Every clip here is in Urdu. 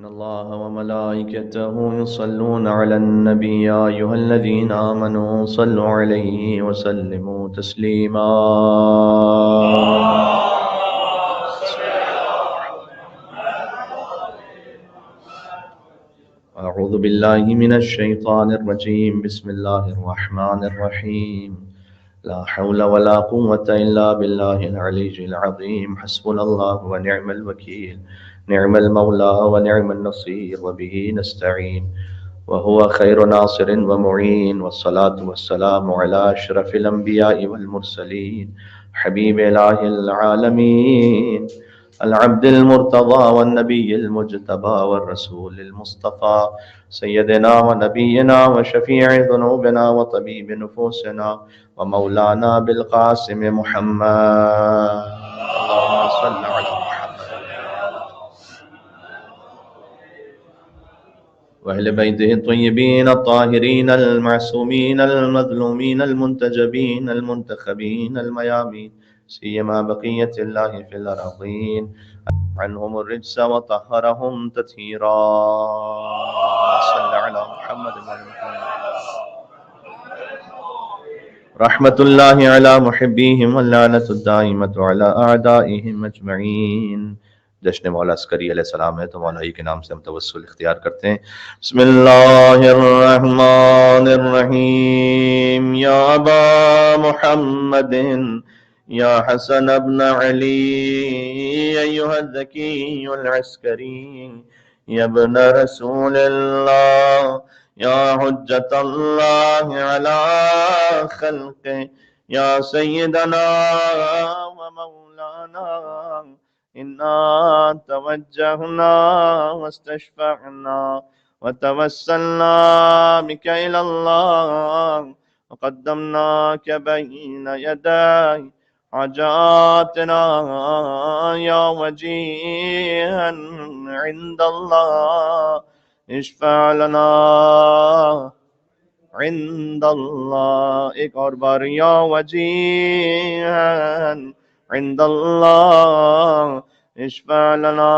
إن الله وملائكته يصلون على النبي يا أيها الذين آمنوا صلوا عليه وسلموا تسليما أعوذ بالله من الشيطان الرجيم بسم الله الرحمن الرحيم لا حول ولا قوة إلا بالله العلي العظيم حسبنا الله ونعم الوكيل نعم المولى ونعم النصير وبه نستعين وهو خير ناصر ومعين والصلاة والسلام على أشرف الأنبياء والمرسلين حبيب إله العالمين العبد المرتضى والنبي المجتبى والرسول المصطفى سيدنا ونبينا وشفيع ذنوبنا وطبيب نفوسنا ومولانا بالقاسم محمد اللهم صل على محمد وأهل بيته الطيبين الطاهرين المعصومين المظلومين المنتجبين المنتخبين الميامين سيما بقية الله في الأرضين عنهم الرجس وطهرهم تطهيرا صل على محمد وعلى محمد رحمة الله على محبيهم واللعنة الدائمة على أعدائهم أجمعين. جشن مولا عسکری علیہ السلام ہے تو مولا ہی کے نام سے ہم توسل اختیار کرتے ہیں. بسم اللہ الرحمن الرحیم. یا ابا محمد یا حسن ابن علی ایہا الذکی العسکری یا ابن رسول اللہ یا حجت اللہ علی خلق یا سیدنا و مولانا انا توجہنا واستشفعنا وتوسلنا بک الی اللہ وقدمناک بین یدی حاجاتنا یا وجیہا عند اللہ اشفع لنا عند اللہ. ایک اور بار یا وجیہا عند اللہ اشفع لنا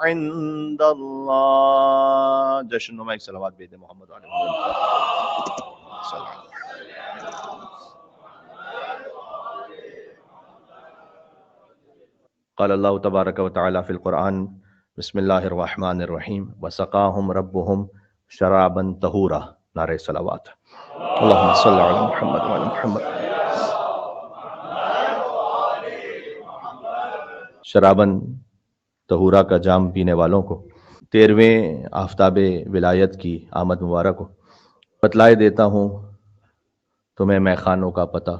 عند اللہ. جشن نما ایک صلوات بید محمد علیہ وسلم. قال اللہ تبارک و تعالی فی القرآن بسم اللہ الرحمن الرحیم وسقاہم ربہم شرابا طہورا. نعرہ صلوات. اللہم صل علی محمد وعلی محمد. شراباً طہورا کا جام پینے والوں کو 13ویں آفتاب ولایت کی آمد مبارک ہو. بتلائے دیتا ہوں تمہیں میں خانوں کا پتہ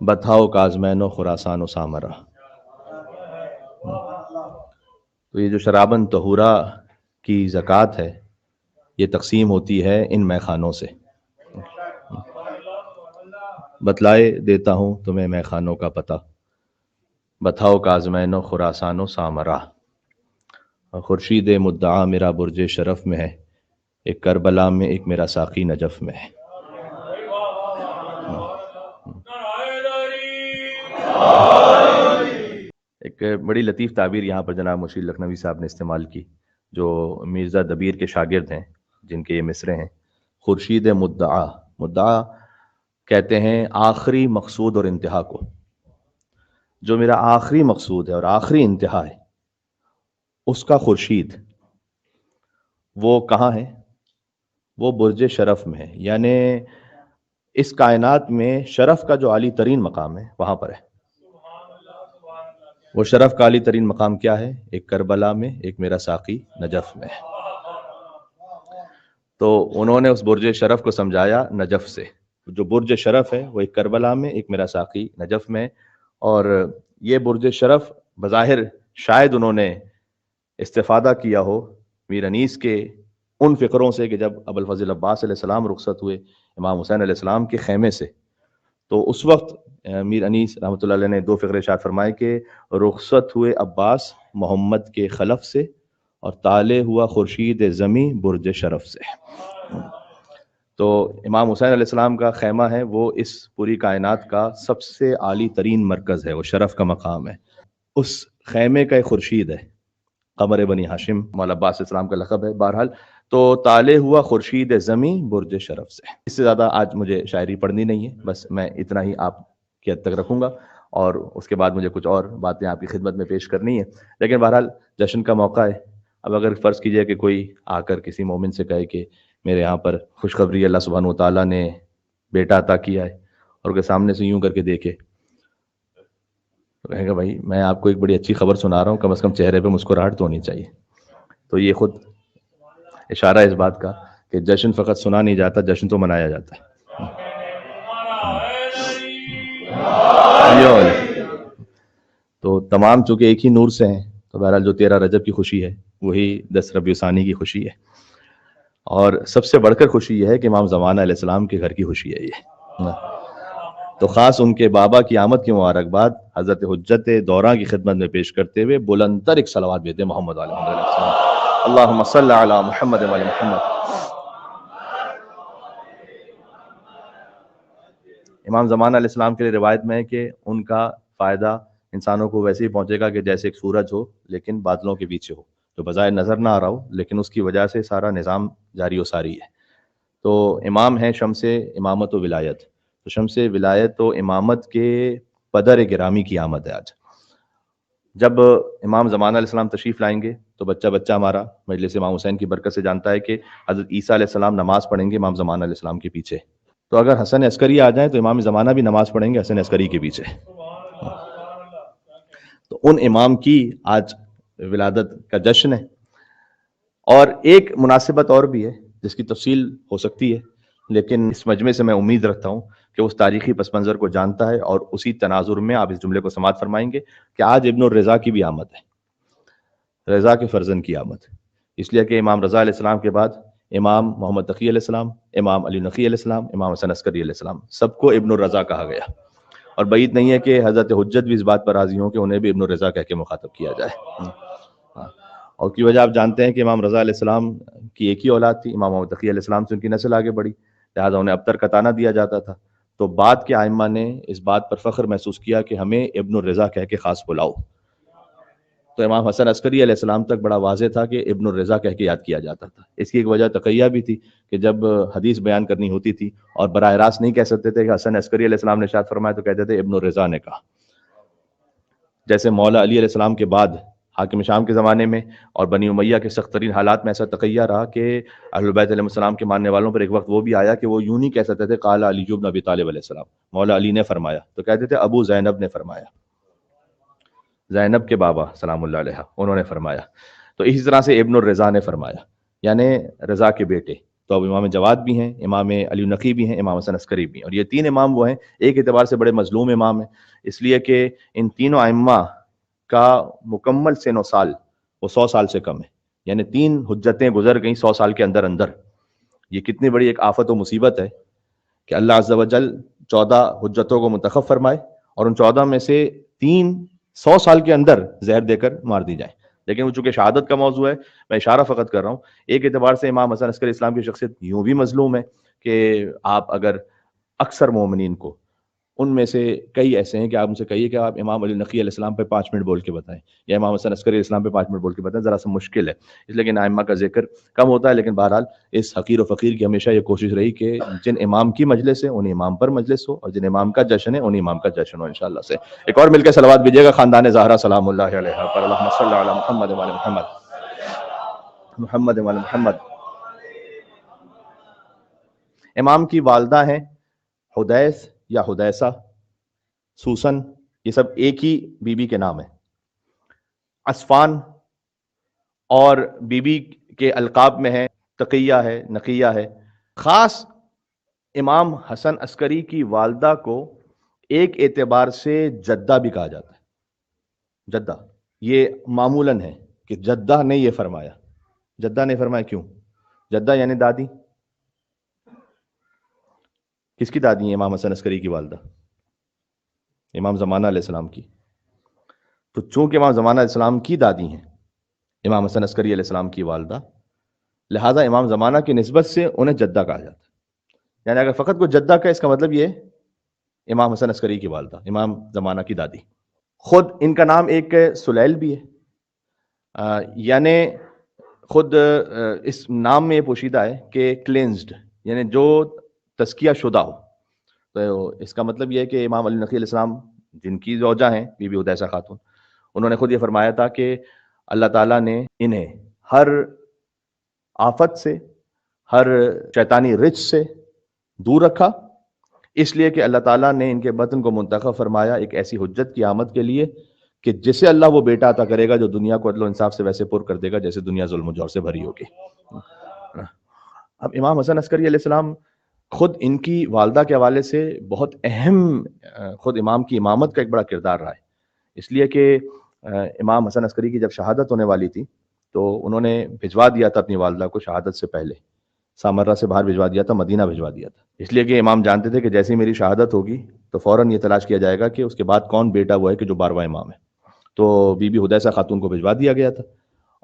بتاؤ کازمین و خراسان و سامرا. تو یہ جو شراباً طہورا کی زکوٰۃ ہے یہ تقسیم ہوتی ہے ان میخانوں سے. بتلائے دیتا ہوں تمہیں میخانوں کا پتہ بتاؤ کازمین و خراسان و سامرا. خورشید مدعا میرا برج شرف میں ہے ایک کربلا میں ایک میرا ساقی نجف میں ہے. ایک بڑی لطیف تعبیر یہاں پر جناب مشیر لکھنوی صاحب نے استعمال کی جو مرزا دبیر کے شاگرد ہیں جن کے یہ مصرے ہیں. خورشید مدعا. مدعا کہتے ہیں آخری مقصود اور انتہا کو. جو میرا آخری مقصود ہے اور آخری انتہا ہے اس کا خورشید وہ کہاں ہے؟ وہ برج شرف میں ہے. یعنی اس کائنات میں شرف کا جو عالی ترین مقام ہے وہاں پر ہے. وہ شرف کا عالی ترین مقام کیا ہے؟ ایک کربلا میں ایک میرا ساقی نجف میں ہے. تو انہوں نے اس برج شرف کو سمجھایا نجف سے. جو برج شرف ہے وہ ایک کربلا میں ایک میرا ساقی نجف میں. اور یہ برج شرف بظاہر شاید انہوں نے استفادہ کیا ہو میر انیس کے ان فقروں سے کہ جب ابو الفضل عباس علیہ السلام رخصت ہوئے امام حسین علیہ السلام کے خیمے سے تو اس وقت میر انیس رحمۃ اللہ علیہ نے 2 فقرے ارشاد فرمائے کہ رخصت ہوئے عباس محمد کے خلف سے اور طالع ہوا خورشید زمیں برج شرف سے. تو امام حسین علیہ السلام کا خیمہ ہے وہ اس پوری کائنات کا سب سے عالی ترین مرکز ہے. وہ شرف کا مقام ہے. اس خیمے کا ایک خورشید ہے قمر بنی ہاشم مولا عباس علیہ السلام کا لقب ہے. بہرحال تو طالع ہوا خورشید زمیں برج شرف سے. اس سے زیادہ آج مجھے شاعری پڑھنی نہیں ہے، بس میں اتنا ہی آپ کی حد تک رکھوں گا، اور اس کے بعد مجھے کچھ اور باتیں آپ کی خدمت میں پیش کرنی ہے. لیکن بہرحال جشن کا موقع ہے. اب اگر فرض کیجئے کہ کوئی آ کر کسی مومن سے کہے کہ میرے یہاں پر خوشخبری اللہ سبحانہ و تعالیٰ نے بیٹا عطا کیا ہے، اور کے سامنے سے یوں کر کے دیکھے تو کہے گا بھائی میں آپ کو ایک بڑی اچھی خبر سنا رہا ہوں، کم از کم چہرے پہ مسکراہٹ تو ہونی چاہیے. تو یہ خود اشارہ ہے اس بات کا کہ جشن فقط سنا نہیں جاتا، جشن تو منایا جاتا ہے. تو تمام چونکہ ایک ہی نور سے ہیں، تو بہرحال جو 13 رجب کی خوشی ہے وہی 10 ربیع ثانی کی خوشی ہے. اور سب سے بڑھ کر خوشی یہ ہے کہ امام زمانہ علیہ السلام کے گھر کی خوشی ہے یہ. تو خاص ان کے بابا کی آمد کی مبارکباد حضرت حجت دوراں کی خدمت میں پیش کرتے ہوئے بلند تر ایک صلوات بھیجتے محمد علیہ السلام. اللہم صل علی محمد و علی محمد. امام زمانہ علیہ السلام کے لیے روایت میں ہے کہ ان کا فائدہ انسانوں کو ویسے ہی پہنچے گا کہ جیسے ایک سورج ہو لیکن بادلوں کے پیچھے ہو، جو بظاہر نظر نہ آ رہا ہو لیکن اس کی وجہ سے سارا نظام جاری و ساری ہے. تو امام ہیں شمس امامت و ولایت. تو شمس ولایت و امامت کے پدر گرامی کی آمد ہے آج. جب امام زمانہ علیہ السلام تشریف لائیں گے تو بچہ بچہ ہمارا مجلس امام حسین کی برکت سے جانتا ہے کہ حضرت عیسیٰ علیہ السلام نماز پڑھیں گے امام زمانہ علیہ السلام کے پیچھے. تو اگر حسن عسکری آ جائیں تو امام زمانہ بھی نماز پڑھیں گے حسن عسکری کے پیچھے. تو ان امام کی آج ولادت کا جشن ہے. اور ایک مناسبت اور بھی ہے جس کی تفصیل ہو سکتی ہے، لیکن اس مجمع سے میں امید رکھتا ہوں کہ اس تاریخی پس منظر کو جانتا ہے، اور اسی تناظر میں آپ اس جملے کو سماعت فرمائیں گے کہ آج ابن الرضا کی بھی آمد ہے، رضا کے فرزند کی آمد. اس لیے کہ امام رضا علیہ السلام کے بعد امام محمد تقی علیہ السلام، امام علی نقی علیہ السلام، امام حسن عسکری علیہ السلام، سب کو ابن الرضا کہا گیا. اور بعید نہیں ہے کہ حضرت حجت بھی اس بات پر راضی ہوں کہ انہیں بھی ابن الرضا کہہ کے مخاطب کیا جائے. اور کی وجہ آپ جانتے ہیں کہ امام رضا علیہ السلام کی ایک ہی اولاد تھی، امام محمد تقی علیہ السلام سے ان کی نسل آگے بڑھی، لہٰذا انہیں ابتر کا تانا دیا جاتا تھا. تو بعد کے ائمہ نے اس بات پر فخر محسوس کیا کہ ہمیں ابن الرضا کہہ کے خاص بلاؤ. تو امام حسن عسکری علیہ السلام تک بڑا واضح تھا کہ ابن الرضا کہہ کے یاد کیا جاتا تھا. اس کی ایک وجہ تقیہ بھی تھی کہ جب حدیث بیان کرنی ہوتی تھی اور براہ راست نہیں کہہ سکتے تھے کہ حسن عسکری علیہ السلام نے ارشاد فرمایا، تو کہتے تھے ابن الرضا نے کہا. جیسے مولا علی علیہ السلام کے بعد حاکم شام کے زمانے میں اور بنی امیہ کے سخت ترین حالات میں ایسا تقیہ رہا کہ اہل بیت علیہ السلام کے ماننے والوں پر ایک وقت وہ بھی آیا کہ وہ یوں نہیں کہہ سکتے تھے قال علی بن ابی طالب علیہ السلام، مولا علی نے فرمایا، تو کہتے تھے ابو زینب نے فرمایا، زینب کے بابا سلام اللہ علیہ انہوں نے فرمایا. تو اسی طرح سے ابن الرضا نے فرمایا، یعنی رضا کے بیٹے. تو اب امام جواد بھی ہیں، امام علی نقی بھی ہیں، امام حسن عسکری بھی ہیں، اور یہ تین امام وہ ہیں ایک اعتبار سے بڑے مظلوم امام ہیں، اس لیے کہ ان تینوں ائمہ کا مکمل سن و سال وہ 100 سال سے کم ہے. یعنی 3 حجتیں گزر گئیں 100 سال کے اندر اندر. یہ کتنی بڑی ایک آفت و مصیبت ہے کہ اللہ عز و جل 14 حجتوں کو منتخب فرمائے اور ان 14 میں سے 3 100 سال کے اندر زہر دے کر مار دی جائیں. لیکن وہ چونکہ شہادت کا موضوع ہے میں اشارہ فقط کر رہا ہوں. ایک اعتبار سے امام حسن عسکری اسلام کی شخصیت یوں بھی مظلوم ہے کہ آپ اگر اکثر مومنین کو ان میں سے کئی ایسے ہیں کہ آپ ان سے کہیے کہ آپ امام علی نقی علیہ السلام پہ 5 منٹ بول کے بتائیں یا امام حسن عسکری علیہ السلام پہ 5 منٹ بول کے بتائیں، ذرا سا مشکل ہے. اس لیے کہ ائمہ کا ذکر کم ہوتا ہے. لیکن بہرحال اس حقیر و فقیر کی ہمیشہ یہ کوشش رہی کہ جن امام کی مجلس ہے ان امام پر مجلس ہو، اور جن امام کا جشن ہے ان امام کا جشن ہو انشاءاللہ سے. ایک اور مل کے صلوات بھیجیے گا خاندان زہرا سلام اللہ علیہ پر، اللہم صلی علی محمد و علی محمد محمد و علی محمد. امام کی والدہ ہیں حدیث یا حدیثہ، سوسن، یہ سب ایک ہی بی بی کے نام ہیں. عصفان اور بی بی کے القاب میں ہے تقیہ ہے، نقیہ ہے. خاص امام حسن عسکری کی والدہ کو ایک اعتبار سے جدہ بھی کہا جاتا ہے. جدہ یہ معمولاً ہے کہ جدہ نے یہ فرمایا. جدہ نے فرمایا کیوں؟ جدہ یعنی دادی. کس کی دادی ہیں امام حسن عسکری کی والدہ؟ امام زمانہ علیہ السلام کی. تو چونکہ امام زمانہ علیہ السلام کی دادی ہیں امام حسن عسکری علیہ السلام کی والدہ، لہٰذا امام زمانہ کی نسبت سے انہیں جدہ کہا جاتا ہے. یعنی اگر فقط کوئی جدہ کا اس کا مطلب یہ امام حسن عسکری کی والدہ، امام زمانہ کی دادی. خود ان کا نام ایک سلیل بھی ہے یعنی خود اس نام میں یہ پوشیدہ ہے کہ کلینزڈ، یعنی جو تزکیہ شدہ ہو. تو اس کا مطلب یہ ہے کہ امام علی نقی علیہ السلام جن کی زوجہ ہیں بی بی حدیثہ خاتون، انہوں نے خود یہ فرمایا تھا کہ اللہ تعالیٰ نے انہیں ہر آفت سے، ہر شیطانی رچ سے دور رکھا، اس لیے کہ اللہ تعالیٰ نے ان کے بطن کو منتخب فرمایا ایک ایسی حجت کی آمد کے لیے کہ جسے اللہ وہ بیٹا عطا کرے گا جو دنیا کو عدل و انصاف سے ویسے پر کر دے گا جیسے دنیا ظلم و جور سے بھری ہوگی. اب امام حسن عسکری علیہ السلام خود ان کی والدہ کے حوالے سے بہت اہم خود امام کی امامت کا ایک بڑا کردار رہا ہے، اس لیے کہ امام حسن عسکری کی جب شہادت ہونے والی تھی تو انہوں نے بھجوا دیا تھا اپنی والدہ کو شہادت سے پہلے، سامرہ سے باہر بھجوا دیا تھا، مدینہ بھجوا دیا تھا، اس لیے کہ امام جانتے تھے کہ جیسے ہی میری شہادت ہوگی تو فوراً یہ تلاش کیا جائے گا کہ اس کے بعد کون بیٹا وہ ہے کہ جو 12واں امام ہے. تو بی بی حدیثہ خاتون کو بھجوا دیا گیا تھا،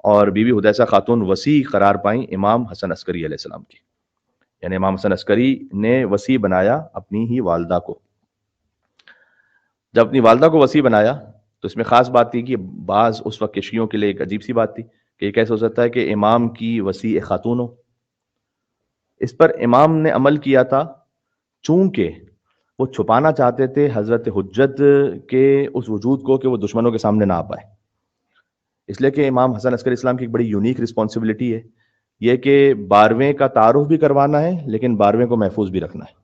اور بی بی حدیثہ خاتون وصی قرار پائیں امام حسن عسکری علیہ السلام کی، یعنی امام حسن عسکری نے وصی بنایا اپنی ہی والدہ کو. جب اپنی والدہ کو وصی بنایا تو اس میں خاص بات تھی کہ بعض اس وقت کے شیعوں کے لیے ایک عجیب سی بات تھی کہ یہ کیسے ہو سکتا ہے کہ امام کی وصی خاتون ہو. اس پر امام نے عمل کیا تھا چونکہ وہ چھپانا چاہتے تھے حضرت حجت کے اس وجود کو کہ وہ دشمنوں کے سامنے نہ آ پائے، اس لیے کہ امام حسن عسکری اسلام کی ایک بڑی یونیک رسپانسبلٹی ہے یہ کہ 12ویں کا تعارف بھی کروانا ہے لیکن 12ویں کو محفوظ بھی رکھنا ہے.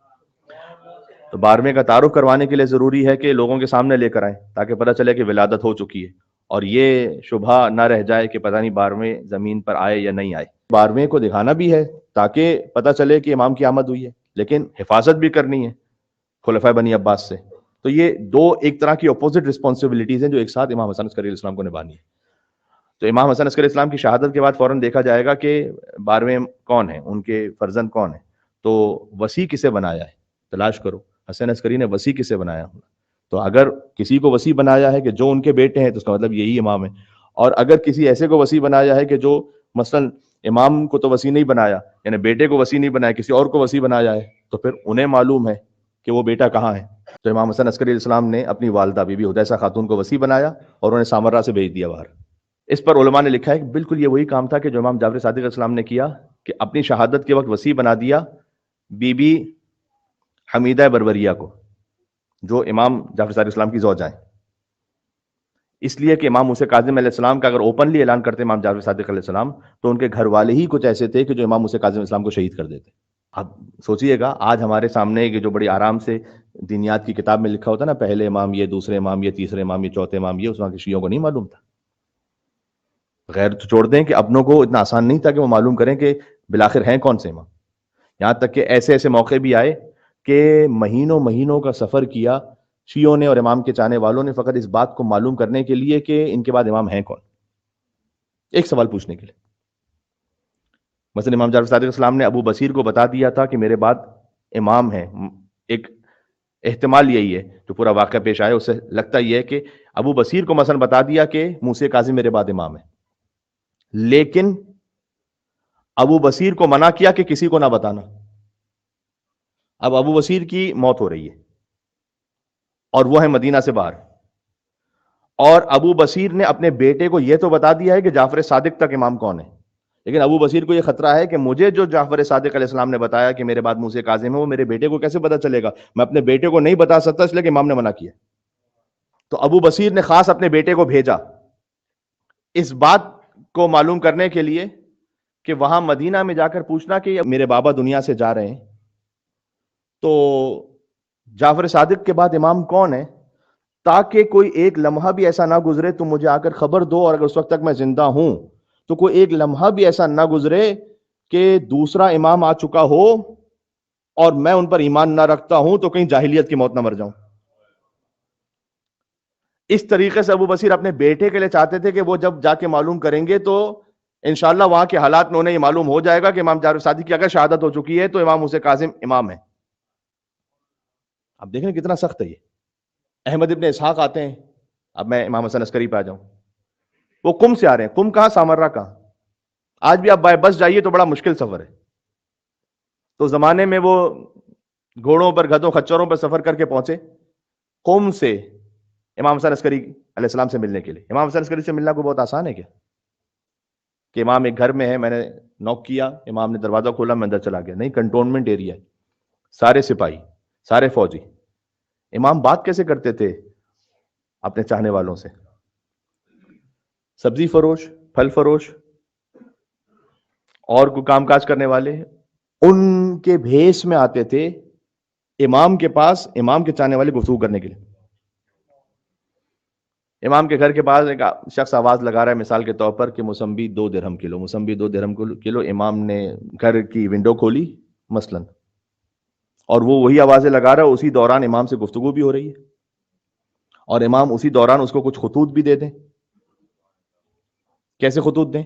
تو 12ویں کا تعارف کروانے کے لیے ضروری ہے کہ لوگوں کے سامنے لے کر آئیں تاکہ پتہ چلے کہ ولادت ہو چکی ہے اور یہ شبہ نہ رہ جائے کہ پتہ نہیں 12ویں زمین پر آئے یا نہیں آئے. 12ویں کو دکھانا بھی ہے تاکہ پتہ چلے کہ امام کی آمد ہوئی ہے، لیکن حفاظت بھی کرنی ہے خلفائے بنی عباس سے. تو یہ دو ایک طرح کی اپوزٹ رسپانسبلٹیز ہیں جو ایک ساتھ امام حسن عسکری علیہ السلام کو نبھانی ہے. تو امام حسن عسکری اسلام کی شہادت کے بعد فوراً دیکھا جائے گا کہ 12ویں کون ہیں، ان کے فرزند کون ہیں. تو وصی کسے بنایا ہے تلاش کرو، حسن عسکری نے وصی کسے بنایا ہوگا. تو اگر کسی کو وصی بنایا ہے کہ جو ان کے بیٹے ہیں تو اس کا مطلب یہی امام ہے، اور اگر کسی ایسے کو وصی بنایا ہے کہ جو مثلا امام کو تو وصی نہیں بنایا، یعنی بیٹے کو وصی نہیں بنایا، کسی اور کو وصی بنایا ہے، تو پھر انہیں معلوم ہے کہ وہ بیٹا کہاں ہے. تو امام حسن عسکری علیہ السلام نے اپنی والدہ بی بی حدیثہ خاتون کو وصی بنایا اور انہیں سامرہ سے بھیج دیا باہر. اس پر علماء نے لکھا ہے کہ بالکل یہ وہی کام تھا کہ جو امام جعفر صادق علیہ السلام نے کیا کہ اپنی شہادت کے وقت وصی بنا دیا بی بی حمیدہ بربریہ کو جو امام جعفر صادق علیہ السلام کی زوجہ ہیں، اس لیے کہ امام موسیٰ کاظم علیہ السلام کا اگر اوپنلی اعلان کرتے امام جعفر صادق علیہ السلام تو ان کے گھر والے ہی کچھ ایسے تھے کہ جو امام موسیٰ کاظم علیہ السلام کو شہید کر دیتے. اب سوچئے گا آج ہمارے سامنے جو بڑی آرام سے دینیات کی کتاب میں لکھا ہوتا نا پہلے امام یہ، دوسرے امام یہ، تیسرے امام یہ، چوتھے امام یہ، اس وقت کے شیعوں کو نہیں معلوم تھا. غیر تو چھوڑ دیں کہ اپنوں کو اتنا آسان نہیں تھا کہ وہ معلوم کریں کہ بالآخر ہیں کون سے امام. یہاں تک کہ ایسے ایسے موقع بھی آئے کہ مہینوں مہینوں کا سفر کیا شیعوں نے اور امام کے چاہنے والوں نے فقط اس بات کو معلوم کرنے کے لیے کہ ان کے بعد امام ہیں کون، ایک سوال پوچھنے کے لیے. مثلا امام جعفر صادق السلام نے ابو بصیر کو بتا دیا تھا کہ میرے بعد امام ہیں. ایک احتمال یہی ہے جو پورا واقعہ پیش آیا اس سے لگتا یہ ہے کہ ابو بصیر کو مثلا بتا دیا کہ موسیٰ کاظم میرے بعد امام ہے، لیکن ابو بصیر کو منع کیا کہ کسی کو نہ بتانا. اب ابو بصیر کی موت ہو رہی ہے اور وہ ہے مدینہ سے باہر، اور ابو بصیر نے اپنے بیٹے کو یہ تو بتا دیا ہے کہ جعفر صادق تک امام کون ہے، لیکن ابو بصیر کو یہ خطرہ ہے کہ مجھے جو جعفر صادق علیہ السلام نے بتایا کہ میرے بعد موسیٰ کاظم ہے وہ میرے بیٹے کو کیسے پتا چلے گا، میں اپنے بیٹے کو نہیں بتا سکتا اس لیے کہ امام نے منع کیا. تو ابو بصیر نے خاص اپنے بیٹے کو بھیجا اس بات کو معلوم کرنے کے لیے کہ وہاں مدینہ میں جا کر پوچھنا کہ میرے بابا دنیا سے جا رہے ہیں تو جعفر صادق کے بعد امام کون ہے، تاکہ کوئی ایک لمحہ بھی ایسا نہ گزرے تم مجھے آ کر خبر دو، اور اگر اس وقت تک میں زندہ ہوں تو کوئی ایک لمحہ بھی ایسا نہ گزرے کہ دوسرا امام آ چکا ہو اور میں ان پر ایمان نہ رکھتا ہوں تو کہیں جاہلیت کی موت نہ مر جاؤں. اس طریقے سے ابو بصیر اپنے بیٹے کے لیے چاہتے تھے کہ وہ جب جا کے معلوم کریں گے تو انشاءاللہ وہاں کے حالات میں انہیں یہ معلوم ہو جائے گا کہ امام جعفر صادق کی اگر شہادت ہو چکی ہے تو امام موسیٰ کاظم امام ہے. اب دیکھیں کتنا سخت ہے یہ. احمد ابن اسحاق آتے ہیں، اب میں امام حسن عسکری پہ آ جاؤں، وہ قم سے آ رہے ہیں. قم کہاں، سامرہ کہاں. آج بھی آپ بائی بس جائیے تو بڑا مشکل سفر ہے. تو زمانے میں وہ گھوڑوں پر، گدھوں، خچروں پر سفر کر کے پہنچے قم سے امام حسن عسکری علیہ السلام سے ملنے کے لیے. امام حسن عسکری سے ملنا کوئی بہت آسان ہے کیا؟ کہ امام ایک گھر میں ہے، میں نے نوک کیا، امام نے دروازہ کھولا، میں اندر چلا گیا. نہیں، کنٹونمنٹ ایریا ہے، سارے سپاہی، سارے فوجی. امام بات کیسے کرتے تھے اپنے چاہنے والوں سے؟ سبزی فروش، پھل فروش اور کوئی کام کاج کرنے والے ان کے بھیس میں آتے تھے امام کے پاس، امام کے چاہنے والے گفتگو کرنے کے لیے. امام کے گھر کے پاس ایک شخص آواز لگا رہا ہے مثال کے طور پر کہ موسمبی 2 درہم کلو، موسمبی 2 درہم کلو. امام نے گھر کی ونڈو کھولی مثلا، اور وہ وہی آوازیں لگا رہا ہے، اسی دوران امام سے گفتگو بھی ہو رہی ہے، اور امام اسی دوران اس کو کچھ خطوط بھی دے دیں. کیسے خطوط دیں؟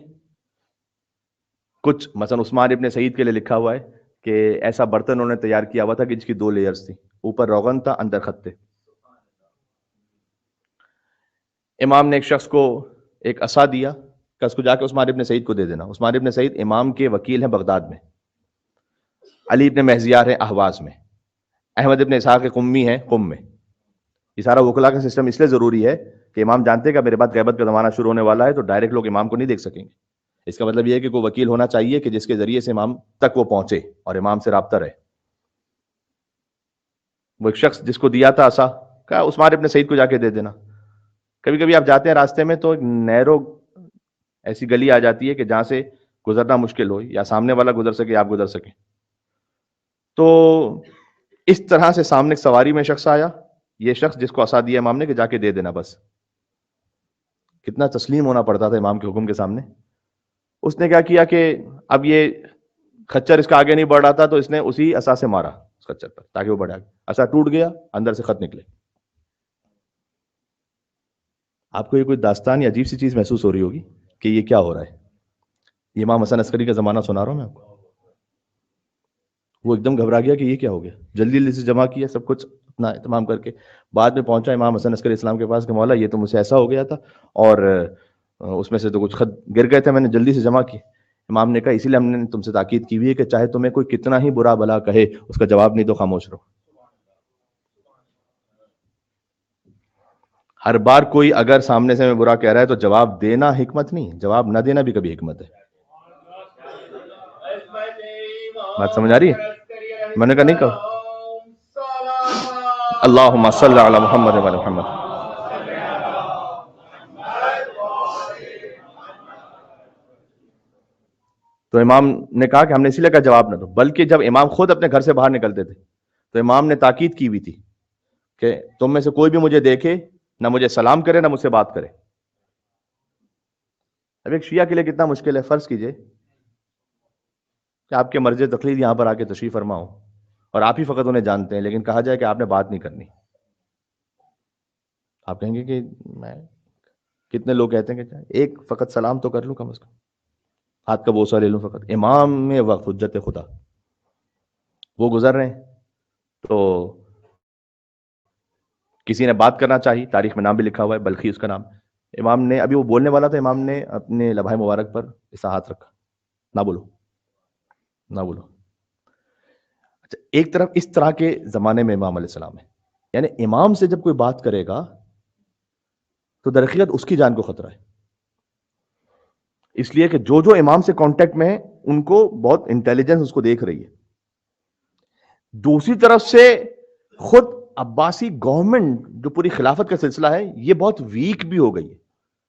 کچھ مثلا عثمان ابن سعید کے لیے لکھا ہوا ہے کہ ایسا برتن انہوں نے تیار کیا ہوا تھا کہ جس کی 2 لیئرز تھی، اوپر روغن تھا، اندر خط تھے. امام نے ایک شخص کو ایک عصا دیا کہ اس کو جا کے عثمان ابن سعید کو دے دینا. عثمان ابن سعید امام کے وکیل ہیں بغداد میں، علی ابن مہزیار ہیں اہواز میں، احمد ابن اسحاق قمی ہیں قم میں. یہ سارا وکلا کا سسٹم اس لیے ضروری ہے کہ امام جانتے کہ میرے بعد غیبت کا زمانہ شروع ہونے والا ہے، تو ڈائریکٹ لوگ امام کو نہیں دیکھ سکیں گے. اس کا مطلب یہ ہے کہ کوئی وکیل ہونا چاہیے کہ جس کے ذریعے سے امام تک وہ پہنچے اور امام سے رابطہ رہے. وہ ایک شخص جس کو دیا تھا عصا، کہا عثمان ابن سعید کو جا کے دے دینا. کبھی کبھی آپ جاتے ہیں راستے میں تو ایک نیرو ایسی گلی آ جاتی ہے کہ جہاں سے گزرنا مشکل ہو، یا سامنے والا گزر سکے آپ گزر سکیں. تو اس طرح سے سامنے ایک سواری میں شخص آیا، یہ شخص جس کو عصا دیا امام نے کہ جا کے دے دینا بس. کتنا تسلیم ہونا پڑتا تھا امام کے حکم کے سامنے. اس نے کیا کیا کہ اب یہ خچر اس کا آگے نہیں بڑھ رہا تھا، تو اس نے اسی عصا سے مارا اس خچر پر تاکہ وہ بڑھے آگے. عصا ٹوٹ گیا، اندر سے خط نکلے. آپ کو یہ کوئی داستان یا عجیب سی چیز محسوس ہو رہی ہوگی کہ یہ کیا ہو رہا ہے. یہ امام حسن عسکری کا زمانہ سنا رہا ہوں میں آپ کو. وہ ایک دم گھبرا گیا کہ یہ کیا ہو گیا، جلدی جلدی سے جمع کیا سب کچھ اپنا اہتمام کر کے. بعد میں پہنچا امام حسن عسکری اسلام کے پاس کہ مولا یہ تو مجھ سے ایسا ہو گیا تھا، اور اس میں سے تو کچھ خط گر گئے تھے، میں نے جلدی سے جمع کی. امام نے کہا اسی لیے ہم نے تم سے تاکید کی ہوئی ہے کہ چاہے تمہیں کوئی کتنا ہی برا بھلا کہے اس کا جواب نہیں تو خاموش رہو. ہر بار کوئی اگر سامنے سے میں برا کہہ رہا ہے تو جواب دینا حکمت نہیں، جواب نہ دینا بھی کبھی حکمت ہے. بات سمجھ آ رہی ہے؟ میں نے کہا نہیں کہا اللہم صلی علی محمد و علی محمد. تو امام نے کہا کہ ہم نے اسی لیے کہا جواب نہ دو، بلکہ جب امام خود اپنے گھر سے باہر نکلتے تھے تو امام نے تاکید کی ہوئی تھی کہ تم میں سے کوئی بھی مجھے دیکھے نہ مجھے سلام کرے نہ مجھ سے بات کرے. اب ایک شیعہ کے لیے کتنا مشکل ہے. فرض کیجئے کہ آپ کے مرض تقلید یہاں پر آ کے تشریف فرما ہو اور آپ ہی فقط انہیں جانتے ہیں، لیکن کہا جائے کہ آپ نے بات نہیں کرنی. آپ کہیں گے کہ میں، کتنے لوگ کہتے ہیں کہ ایک فقط سلام تو کر لوں، کم از کم ہاتھ کا بوسہ لے لوں. فقط امام میں وقت حجت خدا، وہ گزر رہے ہیں تو کسی نے بات کرنا چاہی، تاریخ میں نام بھی لکھا ہوا ہے بلخی اس کا نام. امام نے ابھی وہ بولنے والا تھا، امام نے اپنے لبھائے مبارک پر ایسا ہاتھ رکھا، نہ بولو نہ بولو. اچھا، ایک طرف اس طرح کے زمانے میں امام علیہ السلام ہے، یعنی امام سے جب کوئی بات کرے گا تو در حقیقت اس کی جان کو خطرہ ہے. اس لیے کہ جو امام سے کانٹیکٹ میں ہے ان کو بہت انٹیلیجنس اس کو دیکھ رہی ہے. دوسری طرف سے خود عباسی گورنمنٹ جو پوری خلافت کا سلسلہ ہے یہ بہت ویک بھی ہو گئی ہے،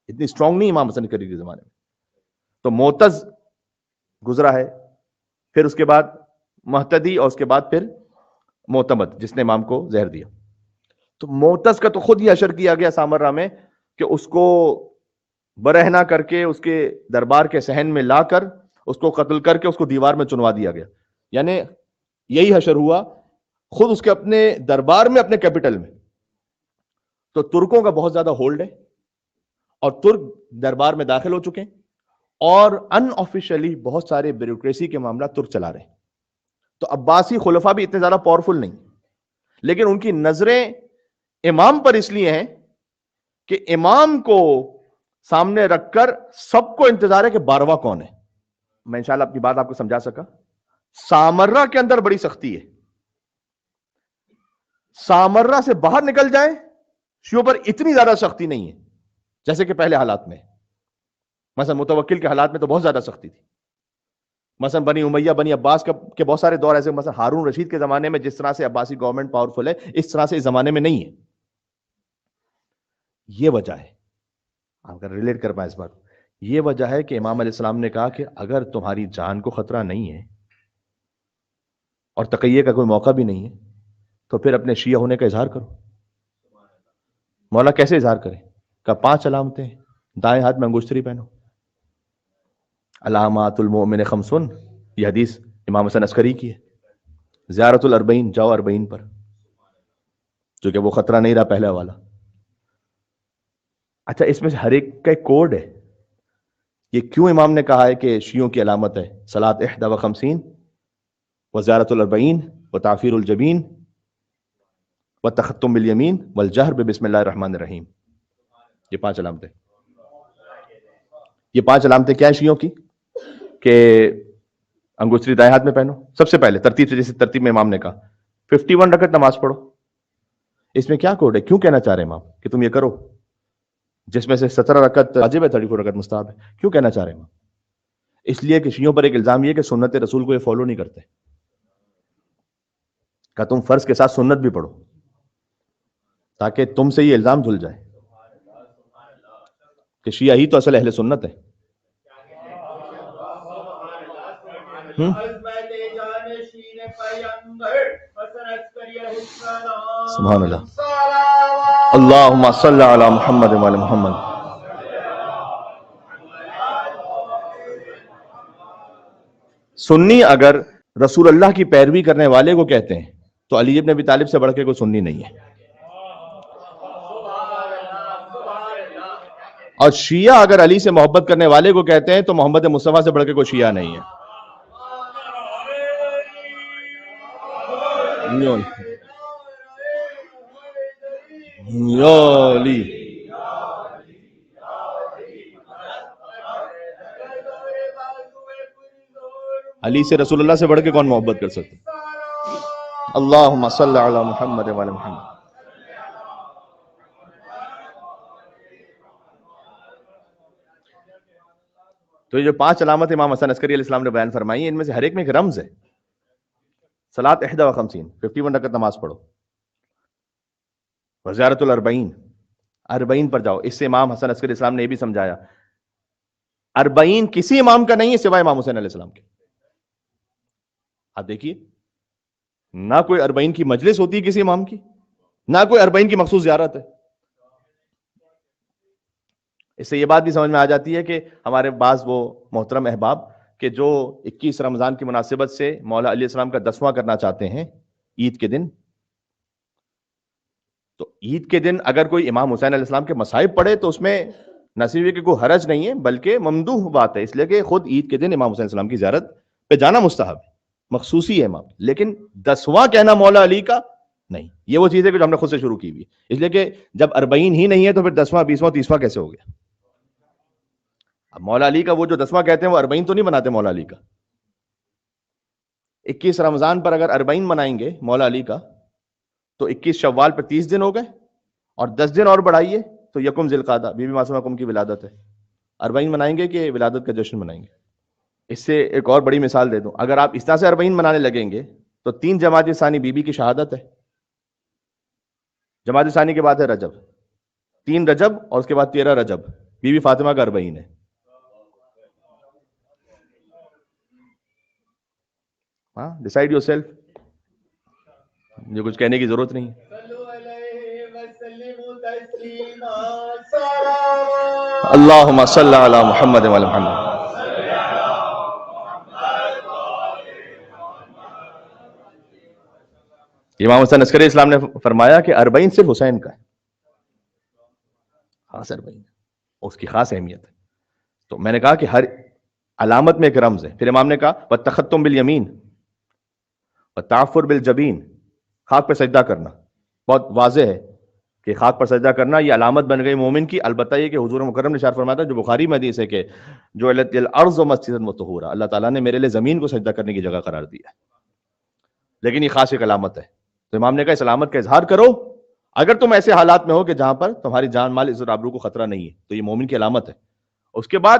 اتنی اسٹرانگ نہیں امام حسن عسکری کے زمانے میں. تو معتز گزرا ہے، پھر اس کے بعد مہتدی، اور اس کے بعد پھر معتمد جس نے امام کو زہر دیا. تو معتز کا تو خود ہی اشر کیا گیا سامرہ میں کہ اس کو برہنہ کر کے اس کے دربار کے صحن میں لا کر اس کو قتل کر کے اس کو دیوار میں چنوا دیا گیا. یعنی یہی حشر ہوا خود اس کے اپنے دربار میں، اپنے کیپٹل میں. تو ترکوں کا بہت زیادہ ہولڈ ہے اور ترک دربار میں داخل ہو چکے ہیں، اور ان آفیشلی بہت سارے بیوروکریسی کے معاملات ترک چلا رہے ہیں. تو عباسی خلفاء بھی اتنے زیادہ پاورفل نہیں، لیکن ان کی نظریں امام پر اس لیے ہیں کہ امام کو سامنے رکھ کر سب کو انتظار ہے کہ 12واں کون ہے. میں انشاءاللہ اپنی بات آپ کو سمجھا سکا. سامرہ کے اندر بڑی سختی ہے، سامرہ سے باہر نکل جائیں شیعوں پر اتنی زیادہ سختی نہیں ہے جیسے کہ پہلے حالات میں. مثلا متوکل کے حالات میں تو بہت زیادہ سختی تھی. مثلا بنی امیہ بنی عباس کے بہت سارے دور ایسے, مثلا ہارون رشید کے زمانے میں جس طرح سے عباسی گورنمنٹ پاورفل ہے, اس طرح سے اس زمانے میں نہیں ہے. یہ وجہ ہے, آپ اگر ریلیٹ کر پائیں اس بات, یہ وجہ ہے کہ امام علیہ السلام نے کہا کہ اگر تمہاری جان کو خطرہ نہیں ہے اور تقیے کا کوئی موقع بھی نہیں ہے تو پھر اپنے شیعہ ہونے کا اظہار کرو. مولا کیسے اظہار کرے؟ کہ 5 علامتیں, دائیں ہاتھ میں انگشتری پہنو. علامات المؤمن خمسن, یہ حدیث امام حسن عسکری کی ہے. زیارت الاربعین, جاؤ 40 پر, جو کہ وہ خطرہ نہیں رہا پہلا والا. اچھا, اس میں سے ہر ایک کا ایک کوڈ ہے. یہ کیوں امام نے کہا ہے کہ شیعوں کی علامت ہے صلاۃ 51 و زیارت الاربعین و تعفیر الجبین و تختم بالیمین والجہر بسم اللہ الرحمن الرحیم. یہ 5 علامتیں. یہ 5 علامتیں کیا ہیں شیعوں کی؟ کہ انگشتری دائیں ہاتھ میں پہنو, سب سے پہلے ترتیب سے, جیسے ترتیب میں امام نے کہا 51 رکعت نماز پڑھو. اس میں کیا کوڈ ہے؟ کیوں کہنا چاہ رہے ہیں امام کہ تم یہ کرو, جس میں سے 17 رکعت واجب ہے, 34 رکعت مستحب ہے؟ کیوں کہنا چاہ رہے ہیں امام؟ اس لیے کہ شیعوں پر ایک الزام یہ کہ سنت رسول کو یہ فالو نہیں کرتے, کہ تم فرض کے ساتھ سنت بھی پڑھو, تاکہ تم سے یہ الزام دھل جائے کہ شیعہ ہی تو اصل اہل سنت ہے. سبحان اللہ. اللہم صلی علی محمد و علی محمد. سنی اگر رسول اللہ کی پیروی کرنے والے کو کہتے ہیں تو علی ابن ابی طالب سے بڑھ کے کوئی سنی نہیں ہے. اور شیعہ اگر علی سے محبت کرنے والے کو کہتے ہیں تو محمد مصطفیٰ سے بڑھ کے کوئی شیعہ نہیں ہے. علی سے رسول اللہ سے بڑھ کے کون محبت کر سکتے؟ اللہم صلی علی محمد و علی محمد. تو یہ جو 5 علامت امام حسن عسکری علیہ السلام نے بیان فرمائی ہیں, ان میں سے ہر ایک میں ایک رمز ہے. صلاۃ 51, 51 رکعت نماز پڑھو. وزیارت الاربعین, 40 پر جاؤ. اس سے امام حسن عسکری السلام نے یہ بھی سمجھایا 40 کسی امام کا نہیں ہے سوائے امام حسین علیہ السلام کے. آپ دیکھیے, نہ کوئی 40 کی مجلس ہوتی ہے کسی امام کی, نہ کوئی 40 کی مخصوص زیارت ہے. اس سے یہ بات بھی سمجھ میں آ جاتی ہے کہ ہمارے بعض وہ محترم احباب کہ جو 21 رمضان کی مناسبت سے مولا علیہ السلام کا 10واں کرنا چاہتے ہیں عید کے دن, تو عید کے دن اگر کوئی امام حسین علیہ السلام کے مصائب پڑھے تو اس میں نہ صرف کہ کوئی حرج نہیں ہے بلکہ ممدوح بات ہے, اس لیے کہ خود عید کے دن امام حسین علیہ السلام کی زیارت پہ جانا مستحب ہے, مخصوصی ہے امام. لیکن 10واں کہنا مولا علی کا نہیں, یہ وہ چیز ہے کہ جو ہم نے خود سے شروع کی ہوئی ہے. اس لیے کہ جب 40 ہی نہیں ہے تو پھر 10واں 20واں 30واں کیسے ہو گیا؟ اب مولا علی کا وہ جو 10واں کہتے ہیں وہ 40 تو نہیں مناتے مولا علی کا. 21 رمضان پر اگر 40 منائیں گے مولا علی کا تو 21 شوال پہ 30 دن ہو گئے, اور 10 دن اور بڑھائیے تو یکم ذی القعدہ بی بی معصومہ کم کی ولادت ہے. 40 منائیں گے کہ ولادت کا جشن منائیں گے؟ اس سے ایک اور بڑی مثال دے دوں, اگر آپ اس طرح سے 40 منانے لگیں گے تو 3 جمادی ثانی بی بی کی شہادت ہے. جمادی ثانی کے بعد ہے رجب, 3 رجب اور اس کے بعد 13 رجب, بی بی فاطمہ کا 40 ہے. ہاں, ڈیسائیڈ یور سیلف, مجھے کچھ کہنے کی ضرورت نہیں. اللہم صلی علی محمد و علی محمد. امام حسن عسکری اسلام نے فرمایا کہ 40 صرف حسین کا ہے, خاص 40 اس کی خاص اہمیت ہے. تو میں نے کہا کہ ہر علامت میں ایک رمز ہے. پھر امام نے کہا وَالتَّخَتُّمْ بِالْيَمِينِ وَالتَّعَفُّرْ بِالْجَبِينِ, خاک پہ سجدہ کرنا. بہت واضح ہے کہ خاک پر سجدہ کرنا یہ علامت بن گئی مومن کی. البتہ یہ کہ حضور مکرم نے ارشاد فرمایا تھا, جو بخاری میں حدیث ہے کہ جو الارض مسجدا وطہورا, اللہ تعالیٰ نے میرے لیے زمین کو سجدہ کرنے کی جگہ قرار دیا. لیکن یہ خاص ایک علامت ہے. تو امام نے کہا اس علامت کا اظہار کرو اگر تم ایسے حالات میں ہو کہ جہاں پر تمہاری جان مال عزت و آبرو کو خطرہ نہیں ہے, تو یہ مومن کی علامت ہے. اس کے بعد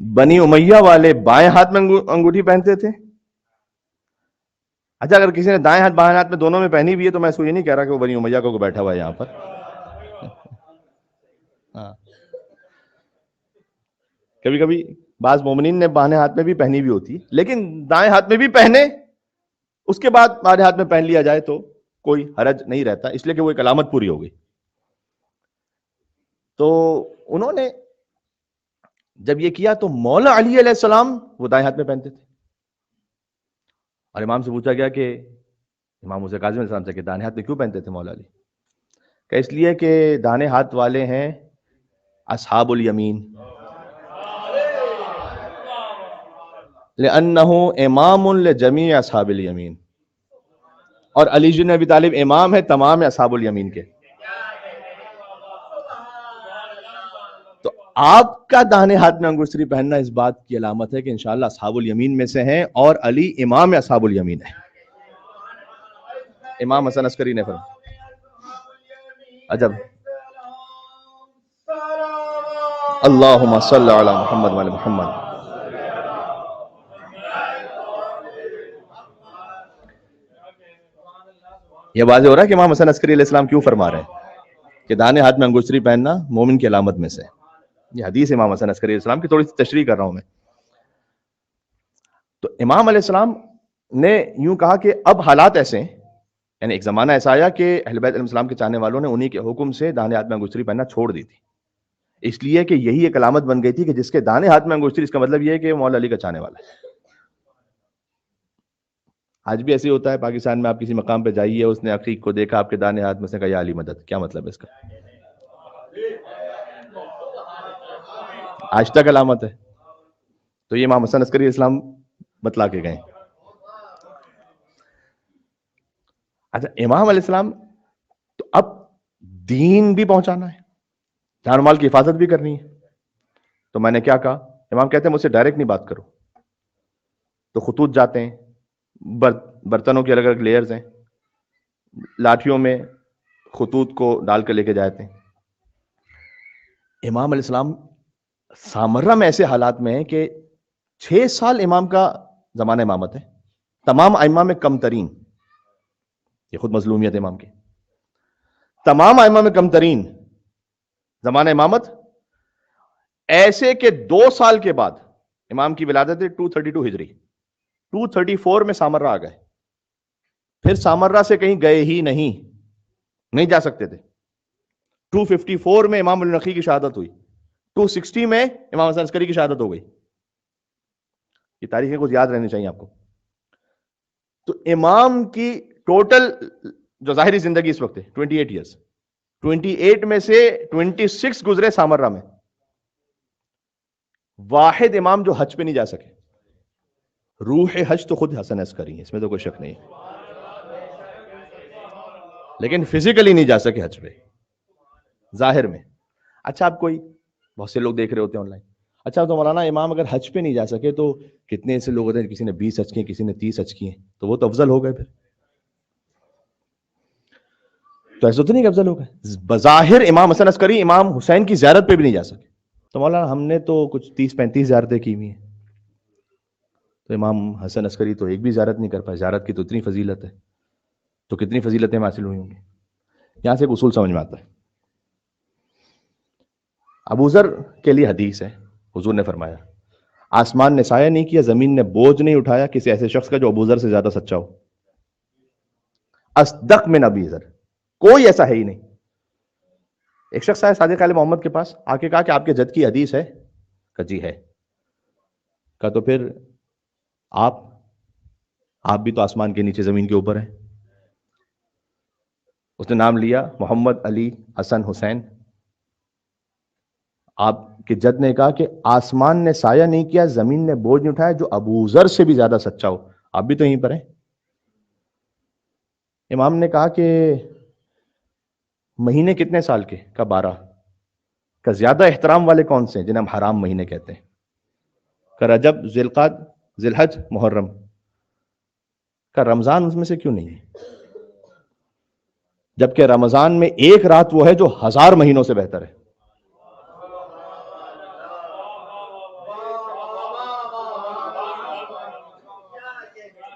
بنی امیہ والے بائیں ہاتھ میں انگوٹھی پہنتے تھے. اچھا اگر کسی نے دائیں ہاتھ بائیں ہاتھ میں دونوں میں پہنی بھی ہے تو میں اس کو یہ نہیں کہہ رہا کہ وہ بنی امیہ کو بیٹھا ہوا ہے یہاں پر. ہاں کبھی کبھی بعض مومنین نے بائیں ہاتھ میں بھی پہنی بھی ہوتی، لیکن دائیں ہاتھ میں بھی پہنے اس کے بعد بائیں ہاتھ میں پہن لیا جائے تو کوئی حرج نہیں رہتا، اس لیے کہ وہ ایک علامت پوری ہو گئی. تو انہوں نے جب یہ کیا تو مولا علی علیہ السلام وہ دائیں ہاتھ میں پہنتے تھے، اور امام سے پوچھا گیا کہ امام موسیٰ کاظم علیہ السلام سے کہ دائیں ہاتھ میں کیوں پہنتے تھے مولا علی؟ کہ اس لیے کہ دائیں ہاتھ والے ہیں اصحاب الیمین، لأنه امام لجمیع اصحاب الیمین، اور علی بن ابی طالب امام ہے تمام اصحاب الیمین کے. تو آپ کا داہنے ہاتھ میں انگشتری پہننا اس بات کی علامت ہے کہ انشاءاللہ اصحاب الیمین میں سے ہیں، اور علی امام اصحاب الیمین ہے. امام حسن عسکری نے فرمایا. عجب. اللہم صلی علی محمد وعلی محمد. یہ واضح ہو رہا ہے کہ امام حسن عسکری علیہ السلام کیوں فرما رہے ہیں کہ داہنے ہاتھ میں انگشتری پہننا مومن کی علامت میں سے. یہ حدیث امام حسن عسکری علیہ السلام کی تھوڑی سی تشریح کر رہا ہوں میں. تو امام علیہ السلام نے یوں کہا کہ اب حالات ایسے ہیں، یعنی ایک زمانہ ایسا آیا کہ اہل بیت علیہ السلام کے چاہنے والوں نے انہی کے حکم سے داہنے ہاتھ میں انگشتری پہننا چھوڑ دی تھی، اس لیے کہ یہی ایک علامت بن گئی تھی کہ جس کے داہنے ہاتھ میں انگشتری، اس کا مطلب یہ ہے کہ وہ مولا علی کا چاہنے والا ہے. آج بھی ایسے ہی ہوتا ہے پاکستان میں، آپ کسی مقام پہ جائیے، اس نے عقیق کو دیکھا آپ کے داہنے ہاتھ میں، اس نے کہا یا علی مدد. کیا مطلب ہے اس کا؟ آج تک علامت ہے. تو یہ امام حسن عسکری اسلام بتلا کے گئے. اچھا امام علیہ السلام تو اب دین بھی پہنچانا ہے، جان مال کی حفاظت بھی کرنی ہے. تو میں نے کیا کہا؟ امام کہتے ہیں مجھ سے ڈائریکٹ نہیں بات کرو. تو خطوط جاتے ہیں، برتنوں کی الگ الگ لیئرز ہیں، لاٹھیوں میں خطوط کو ڈال کر لے کے جاتے ہیں. امام علیہ السلام سامرہ میں ایسے حالات میں ہیں کہ 6 سال امام کا زمانہ امامت ہے، تمام ائمہ میں کم ترین، یہ خود مظلومیت امام کی، تمام ائمہ میں کم ترین زمانہ امامت، ایسے کہ 2 سال کے بعد امام کی ولادت ہے 232 ہجری، 234 میں سامرہ آ گئے. پھر سامرہ سے کہیں گئے ہی نہیں جا سکتے تھے. 254 میں امام النقی کی شہادت ہوئی، 260 میں امام حسن عسکری کی شہادت ہو گئی. یہ تاریخیں کچھ یاد رہنی چاہیے آپ کو. تو امام کی ٹوٹل جو ظاہری زندگی اس وقت ہے 28 ایئرس، 28 میں سے 26 گزرے سامرہ میں. واحد امام جو حج پہ نہیں جا سکے، روح حج تو خود حسن عسکری ہے، اس میں تو کوئی شک نہیں، لیکن فزیکلی نہیں جا سکے حج پہ ظاہر میں. اچھا آپ کوئی بہت سے لوگ دیکھ رہے ہوتے ہیں آن لائن، اچھا تو مولانا امام اگر حج پہ نہیں جا سکے تو کتنے ایسے لوگ ہوتے ہیں کسی نے 20 حج کیے، کسی نے 30 حج کیے، تو وہ تو افضل ہو گئے. پھر تو ایسا تو نہیں کہ افضل ہو گئے. بظاہر امام حسن عسکری امام حسین کی زیارت پہ بھی نہیں جا سکے. تو مولانا ہم نے تو کچھ 30-35 زیارتیں کی ہوئی ہیں، تو امام حسن عسکری تو ایک بھی زیارت نہیں کر پائے. زیارت کی تو اتنی فضیلت ہے، تو کتنی فضیلتیں حاصل ہوئی ہوں گی. یہاں سے ایک اصول سمجھ میں آتا ہے. ابو ذر کے لیے حدیث ہے، حضور نے فرمایا آسمان نے سایہ نہیں کیا، زمین نے بوجھ نہیں اٹھایا کسی ایسے شخص کا جو ابو ذر سے زیادہ سچا ہو. اصدق من ابی ذر، کوئی ایسا ہے ہی نہیں. ایک شخص آیا صادق آل محمد کے پاس، آ کے کہا کہ آپ کے جد کی حدیث ہے؟ کہ جی ہے. کہا تو پھر آپ بھی تو آسمان کے نیچے زمین کے اوپر ہیں. اس نے نام لیا محمد علی حسن حسین. آپ کے جد نے کہا کہ آسمان نے سایہ نہیں کیا، زمین نے بوجھ نہیں اٹھایا جو ابو ذر سے بھی زیادہ سچا ہو. آپ بھی تو یہیں پر ہیں. امام نے کہا کہ مہینے کتنے سال کے؟ کا 12. کا زیادہ احترام والے کون سے ہیں جنہیں ہم حرام مہینے کہتے ہیں؟ کا رجب، ذی القعدہ، ذی الحج، محرم. کا رمضان اس میں سے کیوں نہیں ہے؟ جبکہ رمضان میں ایک رات وہ ہے جو 1000 مہینوں سے بہتر ہے.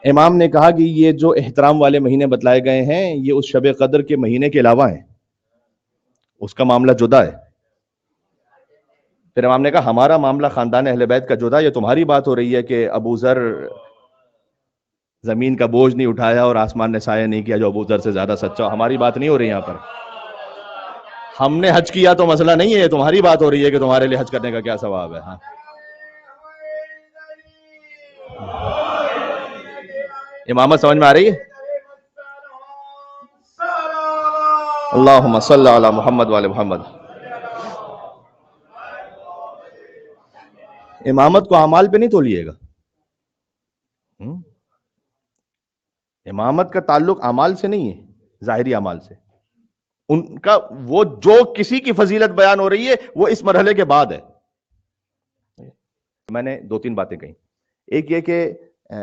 امام نے کہا کہ یہ جو احترام والے مہینے بتلائے گئے ہیں یہ اس شب قدر کے مہینے کے علاوہ ہیں، اس کا معاملہ جدا ہے۔ پھر امام نے کہا ہمارا معاملہ خاندان اہل بیت کا جدا، یہ تمہاری بات ہو رہی ہے کہ ابو ذر زمین کا بوجھ نہیں اٹھایا اور آسمان نے سایہ نہیں کیا جو ابو ذر سے زیادہ سچا، ہماری بات نہیں ہو رہی یہاں پر۔ ہم نے حج کیا تو مسئلہ نہیں ہے، یہ تمہاری بات ہو رہی ہے کہ تمہارے لیے حج کرنے کا کیا ثواب ہے۔ ہاں امامت سمجھ میں آ رہی ہے؟ اللہم صلی علی محمد وعلی محمد۔ امامت کو اعمال پہ نہیں تولیے گا، امامت کا تعلق اعمال سے نہیں ہے، ظاہری اعمال سے۔ ان کا وہ جو کسی کی فضیلت بیان ہو رہی ہے وہ اس مرحلے کے بعد ہے۔ میں نے دو تین باتیں کہیں، ایک یہ کہ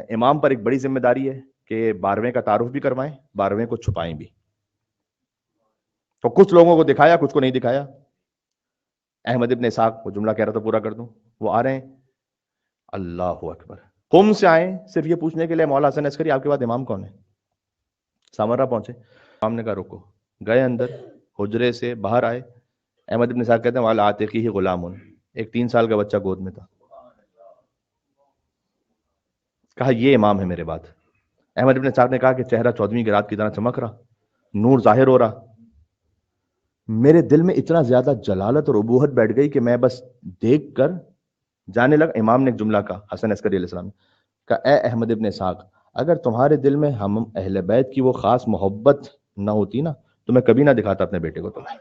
امام پر ایک بڑی ذمہ داری ہے کہ 12ویں کا تعارف بھی کروائیں، 12ویں کو چھپائیں بھی۔ تو کچھ لوگوں کو دکھایا، کچھ کو نہیں دکھایا۔ احمد ابن اسحاق، وہ جملہ کہہ رہا تھا پورا کر دوں، وہ آ رہے ہیں، اللہ اکبر، قم سے آئے صرف یہ پوچھنے کے لیے مولا حسن عسکری آپ کے بعد امام کون ہے؟ سامرا پہنچے، امام نے کہا رکو، گئے اندر، حجرے سے باہر آئے، احمد ابن اسحاق کہتے ہیں والا عاتقی ہی غلام، ایک 3 سال کا بچہ گود میں تھا۔ کہا یہ امام ہے میرے بعد۔ احمد ابن اسحاق نے کہا کہ چہرہ 14ویں کی رات کی طرح چمک رہا، نور ظاہر ہو رہا، میرے دل میں اتنا زیادہ جلالت اور ابوہت بیٹھ گئی کہ میں بس دیکھ کر جانے لگا۔ امام نے ایک جملہ کہا، حسن عسکری علیہ السلام نے کہا اے احمد ابن اسحاق، اگر تمہارے دل میں ہم اہل بیت کی وہ خاص محبت نہ ہوتی نا تو میں کبھی نہ دکھاتا اپنے بیٹے کو تمہیں۔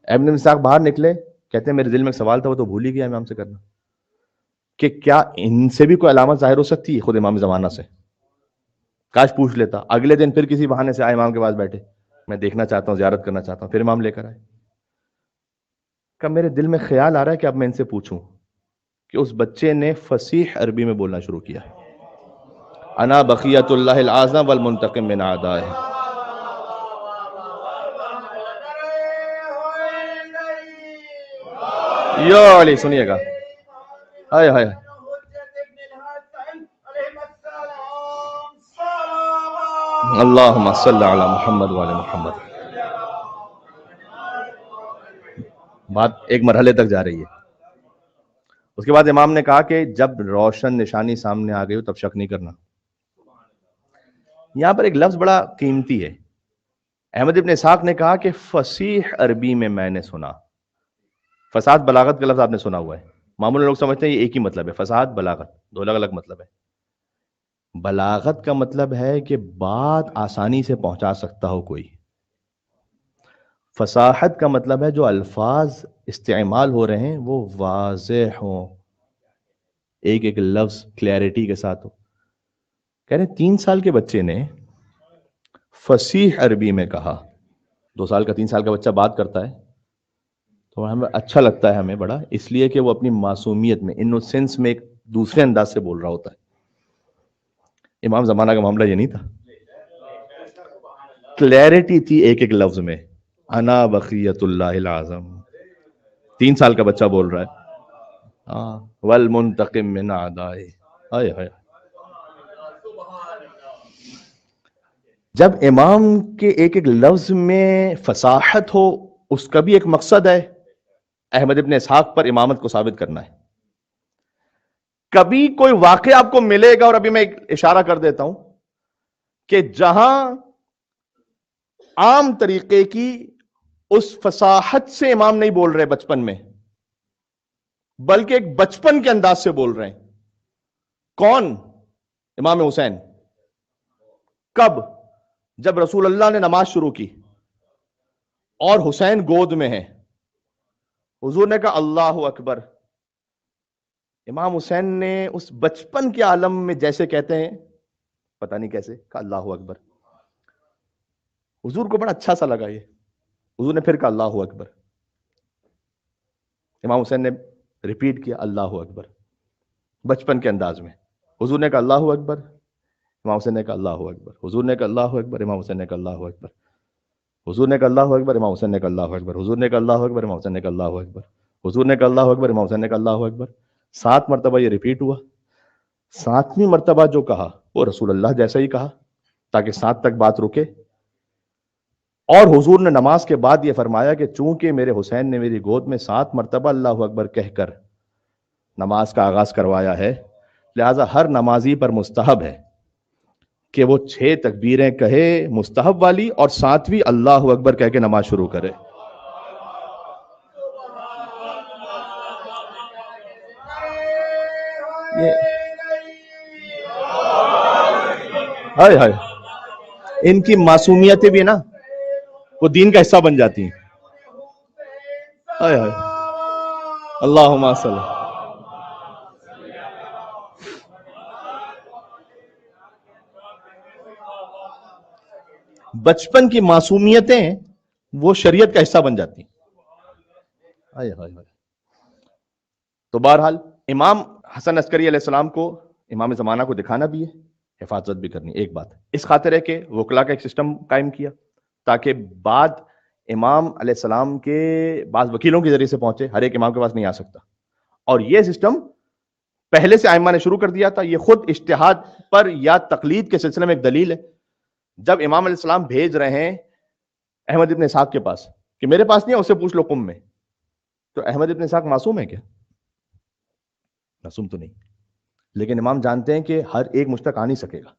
احمد ابن اسحاق باہر نکلے، کہتے ہیں میرے دل میں ایک سوال تھا وہ تو بھول ہی گیا امام سے کرنا، کہ کیا ان سے بھی کوئی علامت ظاہر ہو سکتی ہے خود امام زمانہ سے؟ کاش پوچھ لیتا۔ اگلے دن پھر کسی بہانے سے آئے امام کے پاس بیٹھے، میں دیکھنا چاہتا ہوں، زیارت کرنا چاہتا ہوں، پھر امام لے کر آئے۔ کہ میرے دل میں خیال آ رہا ہے کہ اب میں ان سے پوچھوں کہ اس بچے نے فصیح عربی میں بولنا شروع کیا، انا بقیت اللہ العظم والمنتقم من اعدائہ۔ یا علی سنیے گا، ہائے ہائے، اللہم صلی علی محمد وعلی محمد۔ بات ایک مرحلے تک جا رہی ہے۔ اس کے بعد امام نے کہا کہ جب روشن نشانی سامنے آ گئی ہو تب شک نہیں کرنا۔ یہاں پر ایک لفظ بڑا قیمتی ہے۔ احمد ابن اسحاق نے کہا کہ فصیح عربی میں میں نے سنا۔ فصاحت بلاغت کا لفظ آپ نے سنا ہوا ہے، معمولاً لوگ سمجھتے ہیں یہ ایک ہی مطلب ہے، فصاحت بلاغت دو الگ الگ مطلب ہے۔ بلاغت کا مطلب ہے کہ بات آسانی سے پہنچا سکتا ہو کوئی، فصاحت کا مطلب ہے جو الفاظ استعمال ہو رہے ہیں وہ واضح ہوں، ایک ایک لفظ کلیئرٹی کے ساتھ ہو۔ کہہ رہے 3 سال کے بچے نے فصیح عربی میں کہا، 2 سال کا 3 سال کا بچہ بات کرتا ہے تو ہمیں اچھا لگتا ہے، ہمیں بڑا، اس لیے کہ وہ اپنی معصومیت میں، انوسینس میں ایک دوسرے انداز سے بول رہا ہوتا ہے۔ امام زمانہ کا معاملہ یہ نہیں تھا، کلیئرٹی تھی ایک ایک لفظ میں، انا بقیت اللہ العظم، 3 سال کا بچہ بول رہا ہے، والمنتقم من اعدائہ، ہائے ہائے۔ جب امام کے ایک ایک لفظ میں فصاحت ہو، اس کا بھی ایک مقصد ہے، احمد ابن اسحاق پر امامت کو ثابت کرنا ہے۔ کبھی کوئی واقعہ آپ کو ملے گا، اور ابھی میں ایک اشارہ کر دیتا ہوں کہ جہاں عام طریقے کی اس فصاحت سے امام نہیں بول رہے بچپن میں، بلکہ ایک بچپن کے انداز سے بول رہے ہیں۔ کون؟ امام حسین۔ کب؟ جب رسول اللہ نے نماز شروع کی اور حسین گود میں ہے، حضور نے کہا اللہ اکبر، امام حسین نے اس بچپن کے عالم میں جیسے کہتے ہیں پتہ نہیں کیسے کہا اللہ اکبر۔ حضور کو بڑا اچھا سا لگا یہ، حضور نے پھر کہا اللہ اکبر، امام حسین نے ریپیٹ کیا اللہ اکبر بچپن کے انداز میں، حضور نے کہا اللہ اکبر، امام حسین نے کہا اللہ اکبر، حضور نے کہا اللہ اکبر، امام حسین نے کہا اللہ اکبر، حضور نے کہا اللہ اکبر، امام حسین نے کہا اللہ اکبر، حضور نے کہا اللہ اکبر، امام حسین نے کہا اللہ اکبر، حضور نے کہا اللہ اکبر، امام حسین نے کہا اللہ اکبر۔ 7 مرتبہ یہ ریپیٹ ہوا۔ ساتویں مرتبہ جو کہا وہ رسول اللہ جیسا ہی کہا تاکہ 7 تک بات رکے، اور حضور نے نماز کے بعد یہ فرمایا کہ چونکہ میرے حسین نے میری گود میں 7 مرتبہ اللہ اکبر کہہ کر نماز کا آغاز کروایا ہے، لہذا ہر نمازی پر مستحب ہے کہ وہ 6 تکبیریں کہے مستحب والی، اور 7ویں اللہ اکبر کہہ کے نماز شروع کرے۔ ہائے ہائے، ان کی معصومیتیں بھی نا وہ دین کا حصہ بن جاتی ہیں۔ ہائے ہائے، اللہم صل۔ بچپن کی معصومیتیں وہ شریعت کا حصہ بن جاتی ہیں۔ ہائے ہائے ہائے۔ تو بہرحال امام حسن عسکری علیہ السلام کو امام زمانہ کو دکھانا بھی ہے، حفاظت بھی کرنی۔ ایک بات اس خاطر ہے کہ وکلا کا ایک سسٹم قائم کیا تاکہ بعد امام علیہ السلام کے بعض وکیلوں کے ذریعے سے پہنچے، ہر ایک امام کے پاس نہیں آ سکتا، اور یہ سسٹم پہلے سے ائمہ نے شروع کر دیا تھا۔ یہ خود اجتہاد پر یا تقلید کے سلسلے میں ایک دلیل ہے۔ جب امام علیہ السلام بھیج رہے ہیں احمد ابن اسحاق کے پاس کہ میرے پاس نہیں ہے، اسے پوچھ لو قم میں، تو احمد ابن اسحاق معصوم ہے کیا؟ معصوم تو نہیں، لیکن امام جانتے ہیں کہ ہر ایک مجھ تک آ نہیں سکے گا،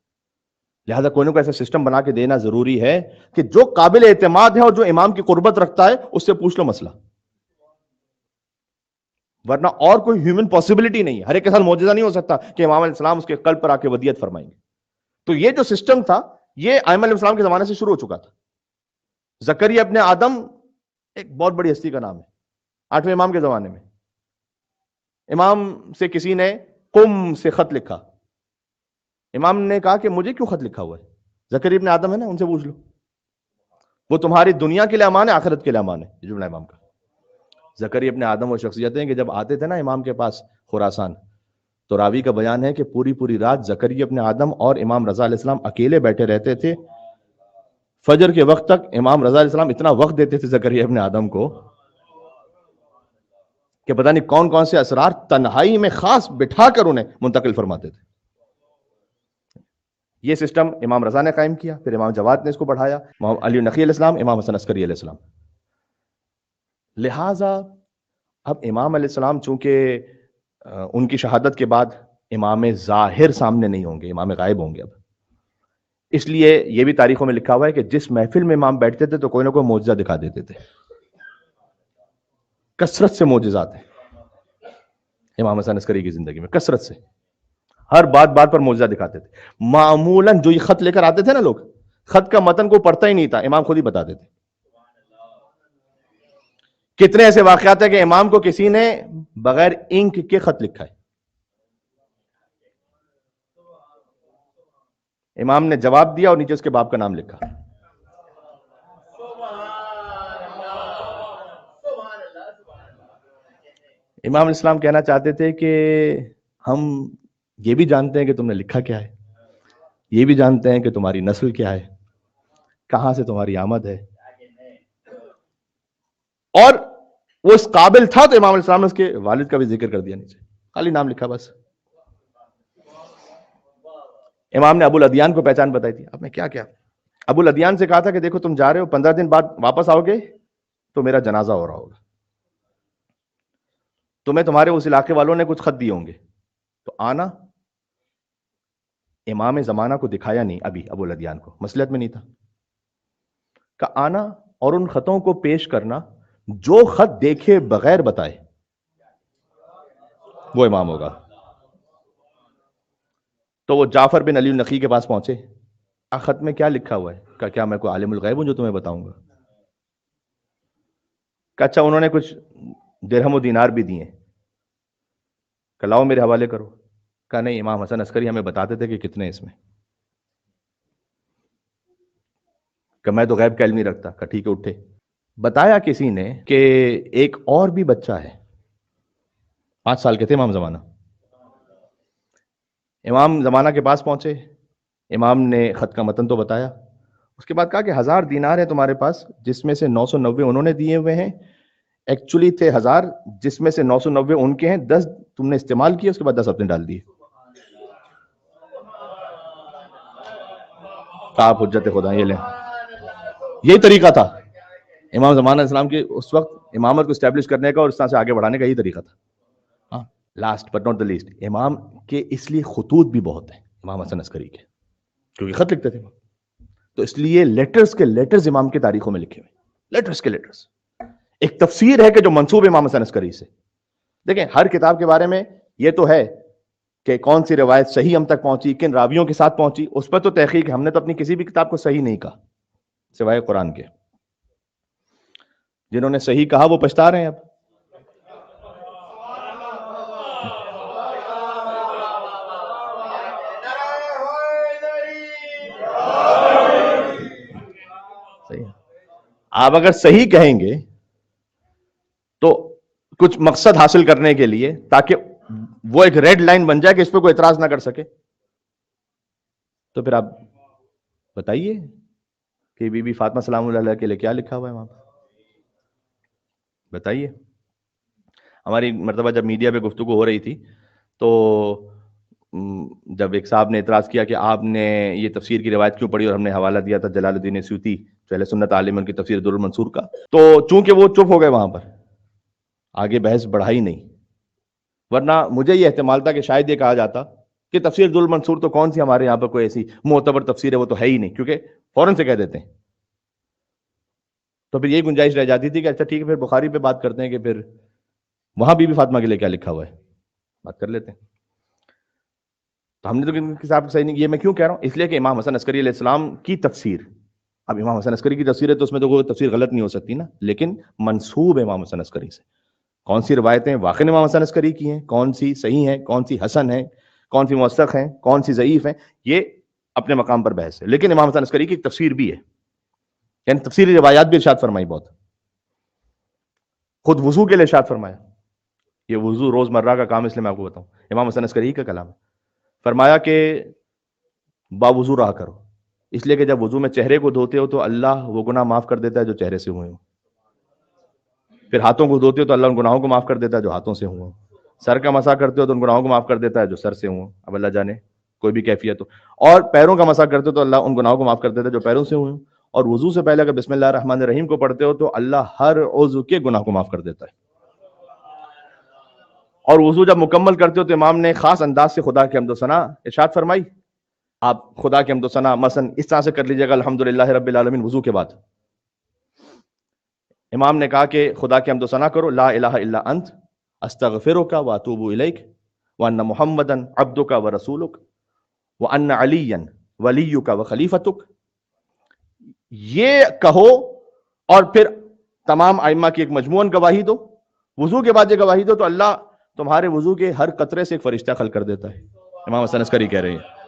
لہذا کوئی نہ کوئی ایسا سسٹم بنا کے دینا ضروری ہے کہ جو قابل اعتماد ہے اور جو امام کی قربت رکھتا ہے اس سے پوچھ لو مسئلہ، ورنہ اور کوئی ہیومن پاسبلٹی نہیں ہے۔ ہر ایک کے ساتھ معجزہ نہیں ہو سکتا کہ امام علیہ السلام اس کے قلب پر آ کے ودیت فرمائیں گے۔ تو یہ جو سسٹم تھا یہ ائمہ علیہ السلام کے زمانے سے شروع ہو چکا تھا۔ زکریا ابن آدم ایک بہت بڑی ہستی کا نام ہے، 8ویں امام کے زمانے میں امام سے کسی نے قم سے خط لکھا، امام نے کہا کہ مجھے کیوں خط لکھا ہوا ہے؟ زکریا ابن آدم ہے نا، ان سے پوچھ لو، وہ تمہاری دنیا کے لیے امان ہے، آخرت کے لیے امان ہے۔ یہ جملہ امام کا۔ زکریا ابن آدم وہ شخصیت ہیں کہ جب آتے تھے نا امام کے پاس خراسان، تو راوی کا بیان ہے کہ پوری پوری رات زکریا ابن آدم اور امام رضا علیہ السلام اکیلے بیٹھے رہتے تھے، فجر کے وقت تک امام رضا علیہ السلام اتنا وقت دیتے تھے زکریا ابن آدم کو کہ پتہ نہیں کون کون سے اسرار تنہائی میں خاص بٹھا کر انہیں منتقل فرماتے تھے۔ یہ سسٹم امام رضا نے قائم کیا، پھر امام جواد نے اس کو بڑھایا، امام علی نقی علیہ السلام، امام حسن عسکری علیہ السلام۔ لہٰذا اب امام علیہ السلام چونکہ ان کی شہادت کے بعد امام ظاہر سامنے نہیں ہوں گے، امام غائب ہوں گے اب، اس لیے یہ بھی تاریخوں میں لکھا ہوا ہے کہ جس محفل میں امام بیٹھتے تھے تو کوئی نہ کوئی معجزہ دکھا دیتے تھے۔ کثرت سے معجزات ہیں امام حسن عسکری کی زندگی میں، کثرت سے، ہر بات پر معجزہ دکھاتے تھے۔ معمولاً جو یہ خط لے کر آتے تھے نا لوگ، خط کا متن کو پڑھتا ہی نہیں تھا، امام خود ہی بتاتے تھے۔ کتنے ایسے واقعات ہیں کہ امام کو کسی نے بغیر انک کے خط لکھا ہے، امام نے جواب دیا اور نیچے اس کے باپ کا نام لکھا۔ امام علیہ السلام کہنا چاہتے تھے کہ ہم یہ بھی جانتے ہیں کہ تم نے لکھا کیا ہے، یہ بھی جانتے ہیں کہ تمہاری نسل کیا ہے، کہاں سے تمہاری آمد ہے، اور وہ اس قابل تھا تو امام علیہ السلام نے اس کے والد کا بھی ذکر کر دیا، نیچے خالی نام لکھا بس۔ امام نے ابو الادیان کو پہچان بتائی تھی، آپ نے کیا کیا؟ ابو الادیان سے کہا تھا کہ دیکھو تم جا رہے ہو، 15 دن بعد واپس آؤ گے تو میرا جنازہ ہو رہا ہوگا، تمہیں تمہارے اس علاقے والوں نے کچھ خط دیے ہوں گے تو آنا۔ امام زمانہ کو دکھایا نہیں ابھی ابو الادیان کو، مصلحت میں نہیں تھا، کہ آنا اور ان خطوں کو پیش کرنا، جو خط دیکھے بغیر بتائے وہ امام ہوگا۔ تو وہ جعفر بن علی نقی کے پاس پہنچے، خط میں کیا لکھا ہوا ہے؟ کہ کیا میں کوئی عالم الغیب ہوں جو تمہیں بتاؤں گا؟ کہ اچھا انہوں نے کچھ درہم و دینار بھی دیے، کہ لاؤ میرے حوالے کرو۔ کہ نہیں، امام حسن عسکری ہمیں بتاتے تھے کہ کتنے اس میں، کہ میں تو غیب کا علم نہیں رکھتا۔ کہ ٹھیک ہے، اٹھے۔ بتایا کسی نے کہ ایک اور بھی بچہ ہے، 5 سال کے تھے امام زمانہ، امام زمانہ کے پاس پہنچے، امام نے خط کا متن تو بتایا، اس کے بعد کہا کہ 1000 دینار ہیں تمہارے پاس، جس میں سے 990 انہوں نے دیے ہوئے ہیں، ایکچولی تھے 1000 جس میں سے 990 ان کے ہیں، 10 تم نے استعمال کیے، اس کے بعد 10 اپنے ڈال دیے۔ آپ حجت خدا، یہ لیں. یہی طریقہ تھا امام زمان علیہ السلام کے اس وقت امامت کو اسٹیبلش کرنے کا اور اس طرح سے آگے بڑھانے کا، یہی طریقہ تھا. Last but not the least, امام کے اس لیے خطوط بھی بہت ہیں امام حسن عسکری کے، کیونکہ خط لکھتے تھے امام. تو اس لیے لیٹرز کے لیٹرز امام کی تاریخوں میں لکھے ہوئے، لیٹرز کے لیٹرز. ایک تفسیر ہے کہ جو منسوب امام حسن عسکری سے. دیکھیں ہر کتاب کے بارے میں یہ تو ہے کہ کون سی روایت صحیح ہم تک پہنچی، کن راویوں کے ساتھ پہنچی، اس پر تو تحقیق ہے. ہم نے تو اپنی کسی بھی کتاب کو صحیح نہیں کہا سوائے قرآن کے. جنہوں نے صحیح کہا وہ پچھتا رہے ہیں اب. آپ اگر صحیح کہیں گے تو کچھ مقصد حاصل کرنے کے لیے، تاکہ وہ ایک ریڈ لائن بن جائے کہ اس پہ کوئی اعتراض نہ کر سکے، تو پھر آپ بتائیے کہ بی بی فاطمہ سلام اللہ علیہ کے لیے کیا لکھا ہوا ہے وہاں پر، بتائیے. ہماری مرتبہ جب میڈیا پہ گفتگو ہو رہی تھی تو جب ایک صاحب نے اعتراض کیا کہ آپ نے یہ تفسیر کی روایت کیوں پڑھی، اور ہم نے حوالہ دیا تھا جلال الدین سیوطی جو اہل سنت عالم ان کی تفسیر در المنصور کا، تو چونکہ وہ چپ ہو گئے وہاں پر، آگے بحث بڑھائی نہیں. ورنہ مجھے یہ احتمال تھا کہ شاید یہ کہا جاتا کہ تفسیر در المنصور تو کون سی ہمارے یہاں پر کوئی ایسی معتبر تفسیر ہے، وہ تو ہے ہی نہیں، کیونکہ فوراً سے کہہ دیتے ہیں. تو پھر یہی گنجائش رہ جاتی تھی کہ اچھا ٹھیک ہے پھر بخاری پہ بات کرتے ہیں کہ پھر وہاں بی بی فاطمہ کے لیے کیا لکھا ہوا ہے، بات کر لیتے ہیں. تو ہم نے تو کتاب صحیح نہیں. یہ میں کیوں کہہ رہا ہوں؟ اس لیے کہ امام حسن عسکری علیہ السلام کی تفسیر، اب امام حسن عسکری کی تفسیر ہے تو اس میں تو کوئی تفسیر غلط نہیں ہو سکتی نا، لیکن منسوب امام حسن عسکری سے کون سی روایتیں واقعی امام حسن عسکری کی ہیں، کون سی صحیح ہیں، کون سی حسن ہیں، کون سی موثق ہیں، کون سی ضعیف ہیں، یہ اپنے مقام پر بحث ہے. لیکن امام حسن عسکری کی ایک تفسیر بھی ہے، یعنی تفسیری روایات بھی ارشاد فرمائی بہت. خود وضو کے لیے ارشاد فرمایا، یہ وضو روزمرہ کا کام، اس لیے میں آپ کو بتاؤں امام حسن عسکری کا کلام ہے. فرمایا کہ باوضو رہا کرو، اس لیے کہ جب وضو میں چہرے کو دھوتے ہو تو اللہ وہ گناہ معاف کر دیتا ہے جو چہرے سے ہوئے ہوں. پھر ہاتھوں کو دھوتے ہو تو اللہ ان گناہوں کو معاف کر دیتا ہے جو ہاتھوں سے ہوئے ہوں. سر کا مسح کرتے ہو تو ان گناہوں کو معاف کر دیتا ہے جو سر سے ہوں. اب اللہ جانے کوئی بھی کیفیت ہو. اور پیروں کا مسح کرتے ہو تو اللہ ان گناہوں کو معاف کر دیتا ہے جو پیروں سے ہوئے ہوں. اور وضو سے پہلے اگر بسم اللہ الرحمن الرحیم کو پڑھتے ہو تو اللہ ہر عضو کے گناہ کو معاف کر دیتا ہے. اور وضو جب مکمل کرتے ہو تو امام نے خاص انداز سے خدا کی حمد و ثنا ارشاد فرمائی. آپ خدا کی حمد و ثنا مثلا اس طرح سے کر لیجیے گا الحمدللہ رب العالمین وضو کے بعد. امام نے کہا کہ خدا کی حمد و ثنا کرو، لا الہ الا انت استغفرک واتوب الیک وان محمدا عبدک ورسولک وان علیا ولیک وخلیفتک. یہ کہو اور پھر تمام ائمہ کی ایک مجموعاً گواہی دو. وضو کے بعد یہ گواہی دو تو اللہ تمہارے وضو کے ہر قطرے سے ایک فرشتہ خلق کر دیتا ہے. امام حسن عسکری کہہ رہے ہیں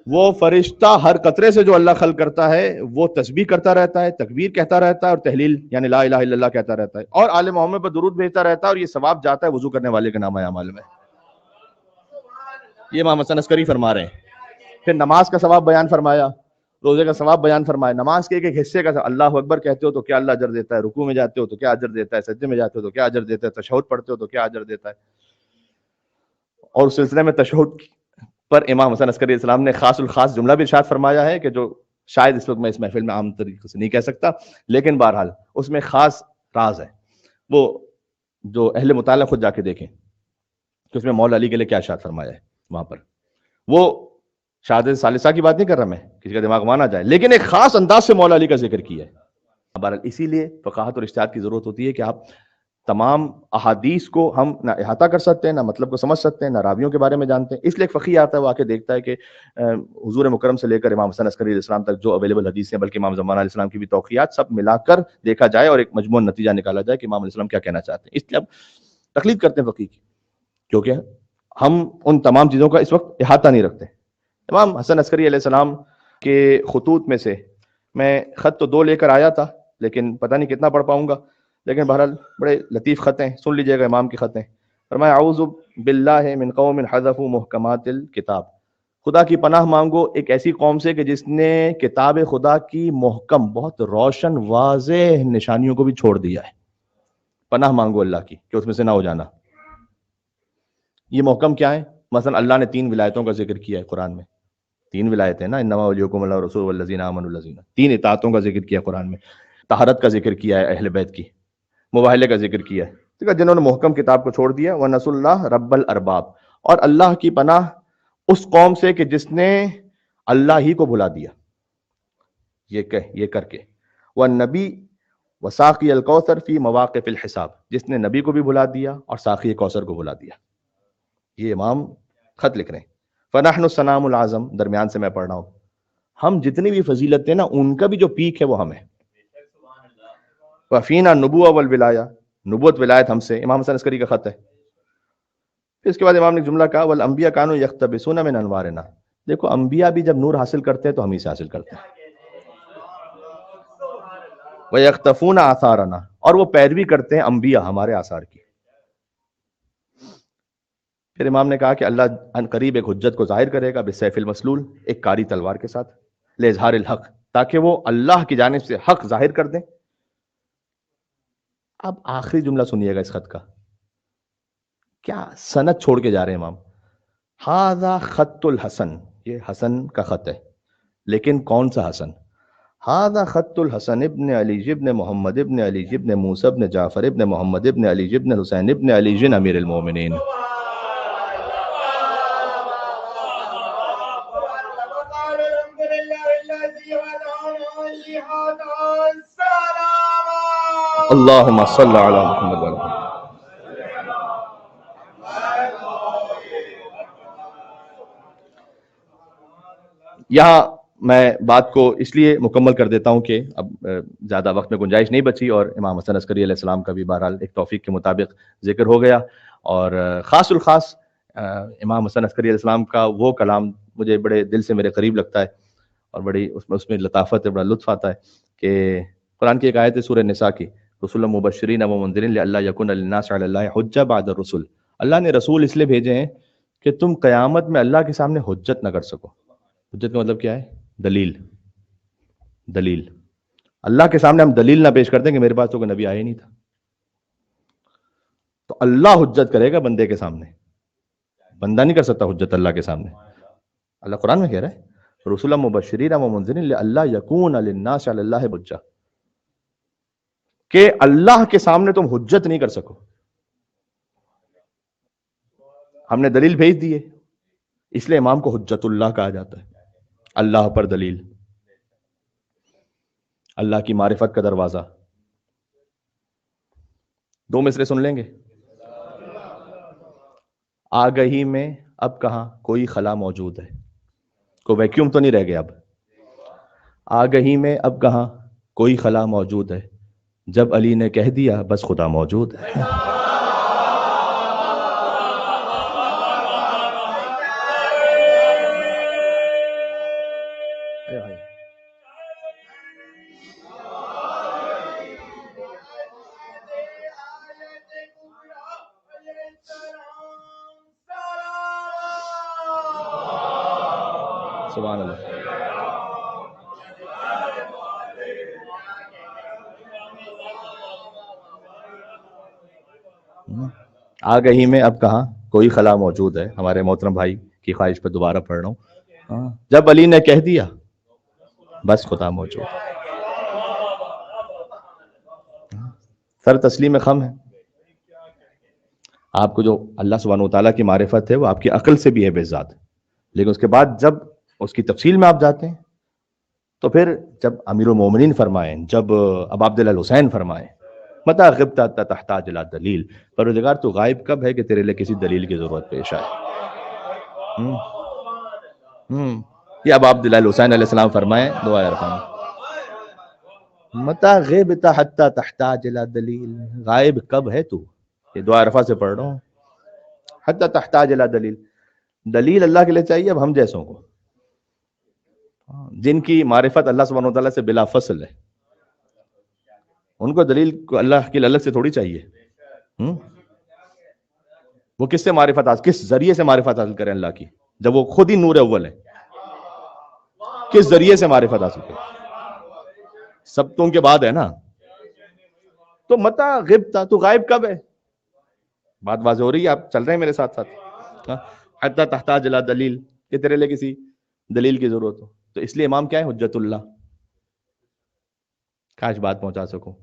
وہ فرشتہ ہر قطرے سے جو اللہ خلق کرتا ہے وہ تسبیح کرتا رہتا ہے، تکبیر کہتا رہتا ہے، اور تحلیل یعنی لا الہ الا اللہ کہتا رہتا ہے، اور آل محمد پر درود بھیجتا رہتا ہے، اور یہ ثواب جاتا ہے وضو کرنے والے کے نامہ اعمال میں. یہ امام حسن عسکری فرما رہے ہیں. پھر نماز کا ثواب بیان فرمایا، روزے کا ثواب بیان فرمایا. نماز کے ایک ایک حصے کا اللہ اکبر کہتے ہو تو کیا اللہ اجر دیتا ہے، رکوع میں جاتے ہو تو کیا اجر دیتا ہے، سجدے میں جاتے ہو تو کیا اجر دیتا ہے، تشہد پڑھتے ہو تو کیا اجر دیتا ہے. اور اس سلسلے میں تشہد پر امام حسن عسکری السلام نے خاص الخاص جملہ بھی ارشاد فرمایا ہے کہ جو شاید اس وقت میں اس محفل میں عام طریقے سے نہیں کہہ سکتا، لیکن بہرحال اس میں خاص راز ہے. وہ جو اہل مطالعہ خود جا کے دیکھیں کہ اس میں مولا علی کے لیے کیا ارشاد فرمایا ہے وہاں پر. وہ شہادت ثالثہ کی بات نہیں کر رہا میں، کسی کا دماغ مانا جائے، لیکن ایک خاص انداز سے مولا علی کا ذکر کیا ہے. بہرحال اسی لیے فقاہت اور اجتہاد کی ضرورت ہوتی ہے کہ آپ تمام احادیث کو ہم نہ احاطہ کر سکتے ہیں، نہ مطلب کو سمجھ سکتے ہیں، نہ راویوں کے بارے میں جانتے ہیں. اس لیے ایک فقیہ آتا ہے وہ آ کے دیکھتا ہے کہ حضور مکرم سے لے کر امام حسن عسکری علیہ السلام تک جو اویلیبل حدیث ہیں، بلکہ امام زمان علیہ السلام کی بھی توقیات، سب ملا کر دیکھا جائے اور ایک مجموعہ نتیجہ نکالا جائے کہ امام علیہ السلام کیا کہنا چاہتے ہیں. اس لیے اب تقلید کرتے ہیں فقیہ کی، کیونکہ ہم ان تمام چیزوں کا اس وقت احاطہ نہیں رکھتے. امام حسن عسکری علیہ السلام کے خطوط میں سے میں خط تو 2 لے کر آیا تھا، لیکن پتہ نہیں کتنا پڑھ پاؤں گا، لیکن بہرحال بڑے لطیف خط ہیں، سن لیجئے گا امام کی خط ہیں. فرمایا اعوذ باللہ من قوم حذفوا محکمات الکتاب. خدا کی پناہ مانگو ایک ایسی قوم سے کہ جس نے کتاب خدا کی محکم بہت روشن واضح نشانیوں کو بھی چھوڑ دیا ہے. پناہ مانگو اللہ کی کہ اس میں سے نہ ہو جانا. یہ محکم کیا ہے؟ مثلا اللہ نے 3 ولایتوں کا ذکر کیا ہے قرآن میں، تین ولایتیں نا، انما ولیکم اللہ رسول والذین آمنوا الذین، تین اطاعتوں کا ذکر کیا قرآن میں، طہارت کا ذکر کیا ہے اہل بیت کی، مباہلے کا ذکر کیا ہے، ٹھیک ہے، جنہوں نے محکم کتاب کو چھوڑ دیا، وَنَسُوا اللَّهَ رَبَّ الْأَرْبَابِ، اور اللہ کی پناہ اس قوم سے کہ جس نے اللہ ہی کو بھلا دیا، یہ کر کے، وَالنَّبِي وَسَاقِيَ الْكَوْثَرِ فِي مَوَاقِفِ الْحِسَابِ، جس نے نبی کو بھی بھلا دیا اور ساقی کوثر کو بھلا دیا۔ یہ امام خط لکھ رہے ہیں۔ فَنَحْنُ السَّنَامُ الْعَظَمُ، درمیان سے میں پڑھ رہا ہوں، ہم جتنی بھی فضیلتیں نا ان کا بھی جو پیک ہے وہ ہمیں، وَفِينَا النُّبُوَّةُ وَالْوِلَایَةُ، نبوت ولایت ہم سے، امام حسن عسکری کا خط ہے۔ پھر اس کے بعد امام نے ایک جملہ کہا، وَالْأَنْبِيَاءُ كَانُوا يَقْتَبِسُونَ مِنْ أَنْوَارِنَا، دیکھو انبیاء بھی جب نور حاصل کرتے ہیں تو ہم ہی سے حاصل کرتے ہیں، وَيَقْتَفُونَ آثَارَنَا، اور وہ پیروی کرتے ہیں انبیاء ہمارے آثار کی۔ پھر امام نے کہا کہ اللہ ان قریب ایک حجت کو ظاہر کرے گا بالسیف المسلول، ایک کاری تلوار کے ساتھ، لِإِظْهَارِ الْحَقِّ، تاکہ وہ اللہ کی جانب سے حق ظاہر کر دیں۔ اب آخری جملہ سنیے گا اس خط کا، کیا سند چھوڑ کے جا رہے ہیں امام، ھذا خط الحسن، یہ حسن کا خط ہے، لیکن کون سا حسن؟ ھذا خط الحسن ابن علی ابن محمد ابن علی ابن موسیٰ ابن جعفر ابن محمد ابن علی ابن حسین ابن علی امیر المومنین۔ اللہم صل علی محمد وعلی محمد۔ یہاں میں بات کو اس لیے مکمل کر دیتا ہوں کہ اب زیادہ وقت میں گنجائش نہیں بچی، اور امام حسن عسکری علیہ السلام کا بھی بہرحال ایک توفیق کے مطابق ذکر ہو گیا، اور خاص الخاص امام حسن عسکری علیہ السلام کا وہ کلام مجھے بڑے دل سے میرے قریب لگتا ہے، اور بڑی اس میں لطافت ہے، بڑا لطف آتا ہے کہ قرآن کی ایک آیت ہے سورہ نساء کی، رسول مبشرین و منذرین لئلا یکون للناس علی اللہ حجہ بعد الرسل، اللہ نے رسول اس لیے بھیجے ہیں کہ تم قیامت میں اللہ کے سامنے حجت نہ کر سکو۔ حجت کا مطلب کیا ہے؟ دلیل، اللہ کے سامنے ہم دلیل نہ پیش کرتے ہیں کہ میرے پاس تو کوئی نبی آیا ہی نہیں تھا، تو اللہ حجت کرے گا بندے کے سامنے، بندہ نہیں کر سکتا حجت اللہ کے سامنے۔ اللہ قرآن میں کہہ رہا ہے رسول مبشرین و منذرین لئلا یکون للناس علی اللہ حجہ، کہ اللہ کے سامنے تم حجت نہیں کر سکو، ہم نے دلیل بھیج دی ہے، اس لیے امام کو حجت اللہ کہا جاتا ہے، اللہ پر دلیل، اللہ کی معرفت کا دروازہ۔ دو مصرے سن لیں گے۔ آگہی میں اب کہاں کوئی خلا موجود ہے، کوئی ویکیوم تو نہیں رہ گیا، اب آگہی میں اب کہاں کوئی خلا موجود ہے، جب علی نے کہہ دیا بس خدا موجود ہے۔ سبحان اللہ۔ آگہی میں اب کہاں کوئی خلا موجود ہے، ہمارے محترم بھائی کی خواہش پہ دوبارہ پڑھ رہا ہوں، جب علی نے کہہ دیا بس خدا موجود ہے۔ سر تسلیم خم ہے، آپ کو جو اللہ سبحانہ وتعالیٰ کی معرفت ہے وہ آپ کی عقل سے بھی ہے بے ذات، لیکن اس کے بعد جب اس کی تفصیل میں آپ جاتے ہیں تو پھر جب امیر المومنین فرمائیں، جب ابا عبداللہ الحسین فرمائیں متى غبت تحتاج الى دلیل، پروردگار تو غائب کب ہے کہ تیرے لیے کسی دلیل کی ضرورت پیش آئے۔ یہ ابا عبداللہ الحسین علیہ السلام فرمائیں دعا عرفان، متى غبت حتى تحتاج الى دلیل، غائب کب ہے تو، یہ دعا عرفہ سے پڑھ رہا ہوں، حتى تحتاج الى دلیل، دلیل اللہ کے لیے چاہیے اب ہم جیسوں کو، جن کی معرفت اللہ سبحانہ وتعالیٰ سے بلا فصل ہے، ان کو دلیل کو اللہ کی الگ سے تھوڑی چاہیے۔ وہ کس سے معرفت حاصل، کس ذریعے سے معرفت حاصل کریں اللہ کی، جب وہ خود ہی نور اول ہے، کس ذریعے سے معرفت حاصل کریں، سب تو ان کے بعد ہے نا، تو متى غبت، تو غائب کب ہے، بات واضح ہو رہی ہے، آپ چل رہے ہیں میرے ساتھ ساتھ، حتی تحتاج الى دلیل، کہ تیرے لیے کسی دلیل کی ضرورت ہو. تو اس لیے امام کیا ہے؟ حجت اللہ. کاش بات پہنچا سکوں.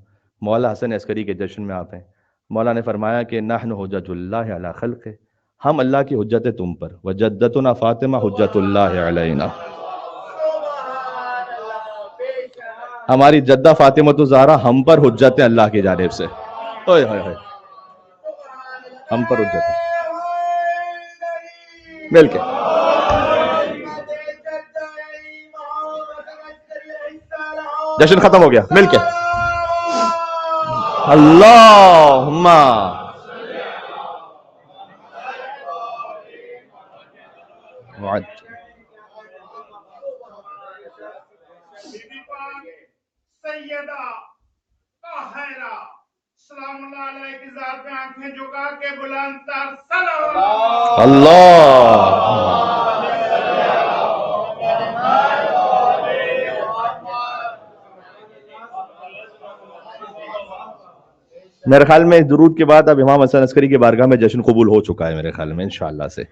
مولا حسن عسکری کے جشن میں آپ ہیں. مولا نے فرمایا کہ نحن حجت اللہ علی خلق، ہم اللہ کی حجت ہے تم پر، وجدتنا فاطمہ حجت اللہ علینا. ہماری جدہ فاطمہ الزہرا ہم پر حجت ہے اللہ کی جانب سے. اوئے ہوئے ہوئے، ہم پر حجت ہے. مل کے جشن ختم ہو گیا. مل کے اللہم سیدہ طاہرہ سلام اللہ علیہ کی ذات میں آنکھیں جھکا کے بلند تر صلوات اللہ. میرے خیال میں اس درود کے بعد اب امام حسن عسکری کی بارگاہ میں جشن قبول ہو چکا ہے میرے خیال میں انشاءاللہ سے.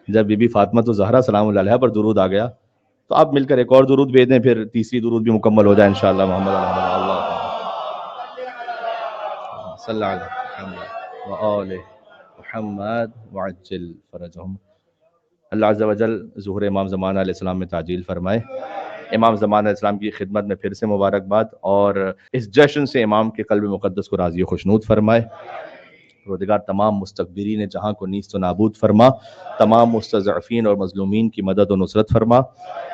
جب بی بی فاطمہ الزہرا سلام اللہ علیہ پر درود آ گیا تو آپ مل کر ایک اور درود بھیج دیں، پھر تیسری درود بھی مکمل ہو جائے انشاءاللہ. محمد اللہ صلی اللہ علیہ محمد وآلہ محمد وعجل فرجہم. اللہ عز و جل ظہور امام زمان علیہ السلام میں تعجیل فرمائے. امام زمان علیہ السلام کی خدمت میں پھر سے مبارکباد، اور اس جشن سے امام کے قلب مقدس کو راضی و خوشنود فرمائے. پروردگار تمام مستکبرین جہاں کو نیست و نابود فرما، تمام مستضعفین اور مظلومین کی مدد و نصرت فرما.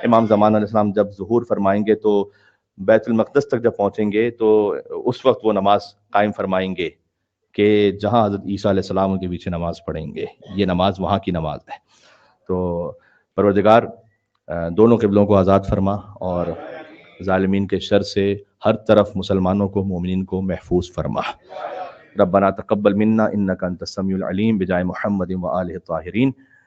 امام زمان علیہ السلام جب ظہور فرمائیں گے تو بیت المقدس تک جب پہنچیں گے تو اس وقت وہ نماز قائم فرمائیں گے کہ جہاں حضرت عیسیٰ علیہ السلام ان کے پیچھے نماز پڑھیں گے. یہ نماز وہاں کی نماز ہے. تو پروردگار دونوں قبلوں کو آزاد فرما اور ظالمین کے شر سے ہر طرف مسلمانوں کو، مومنین کو محفوظ فرما. ربنا تقبل منا انک انت السمیع العلیم بجائے محمد و آلہ الطاہرین.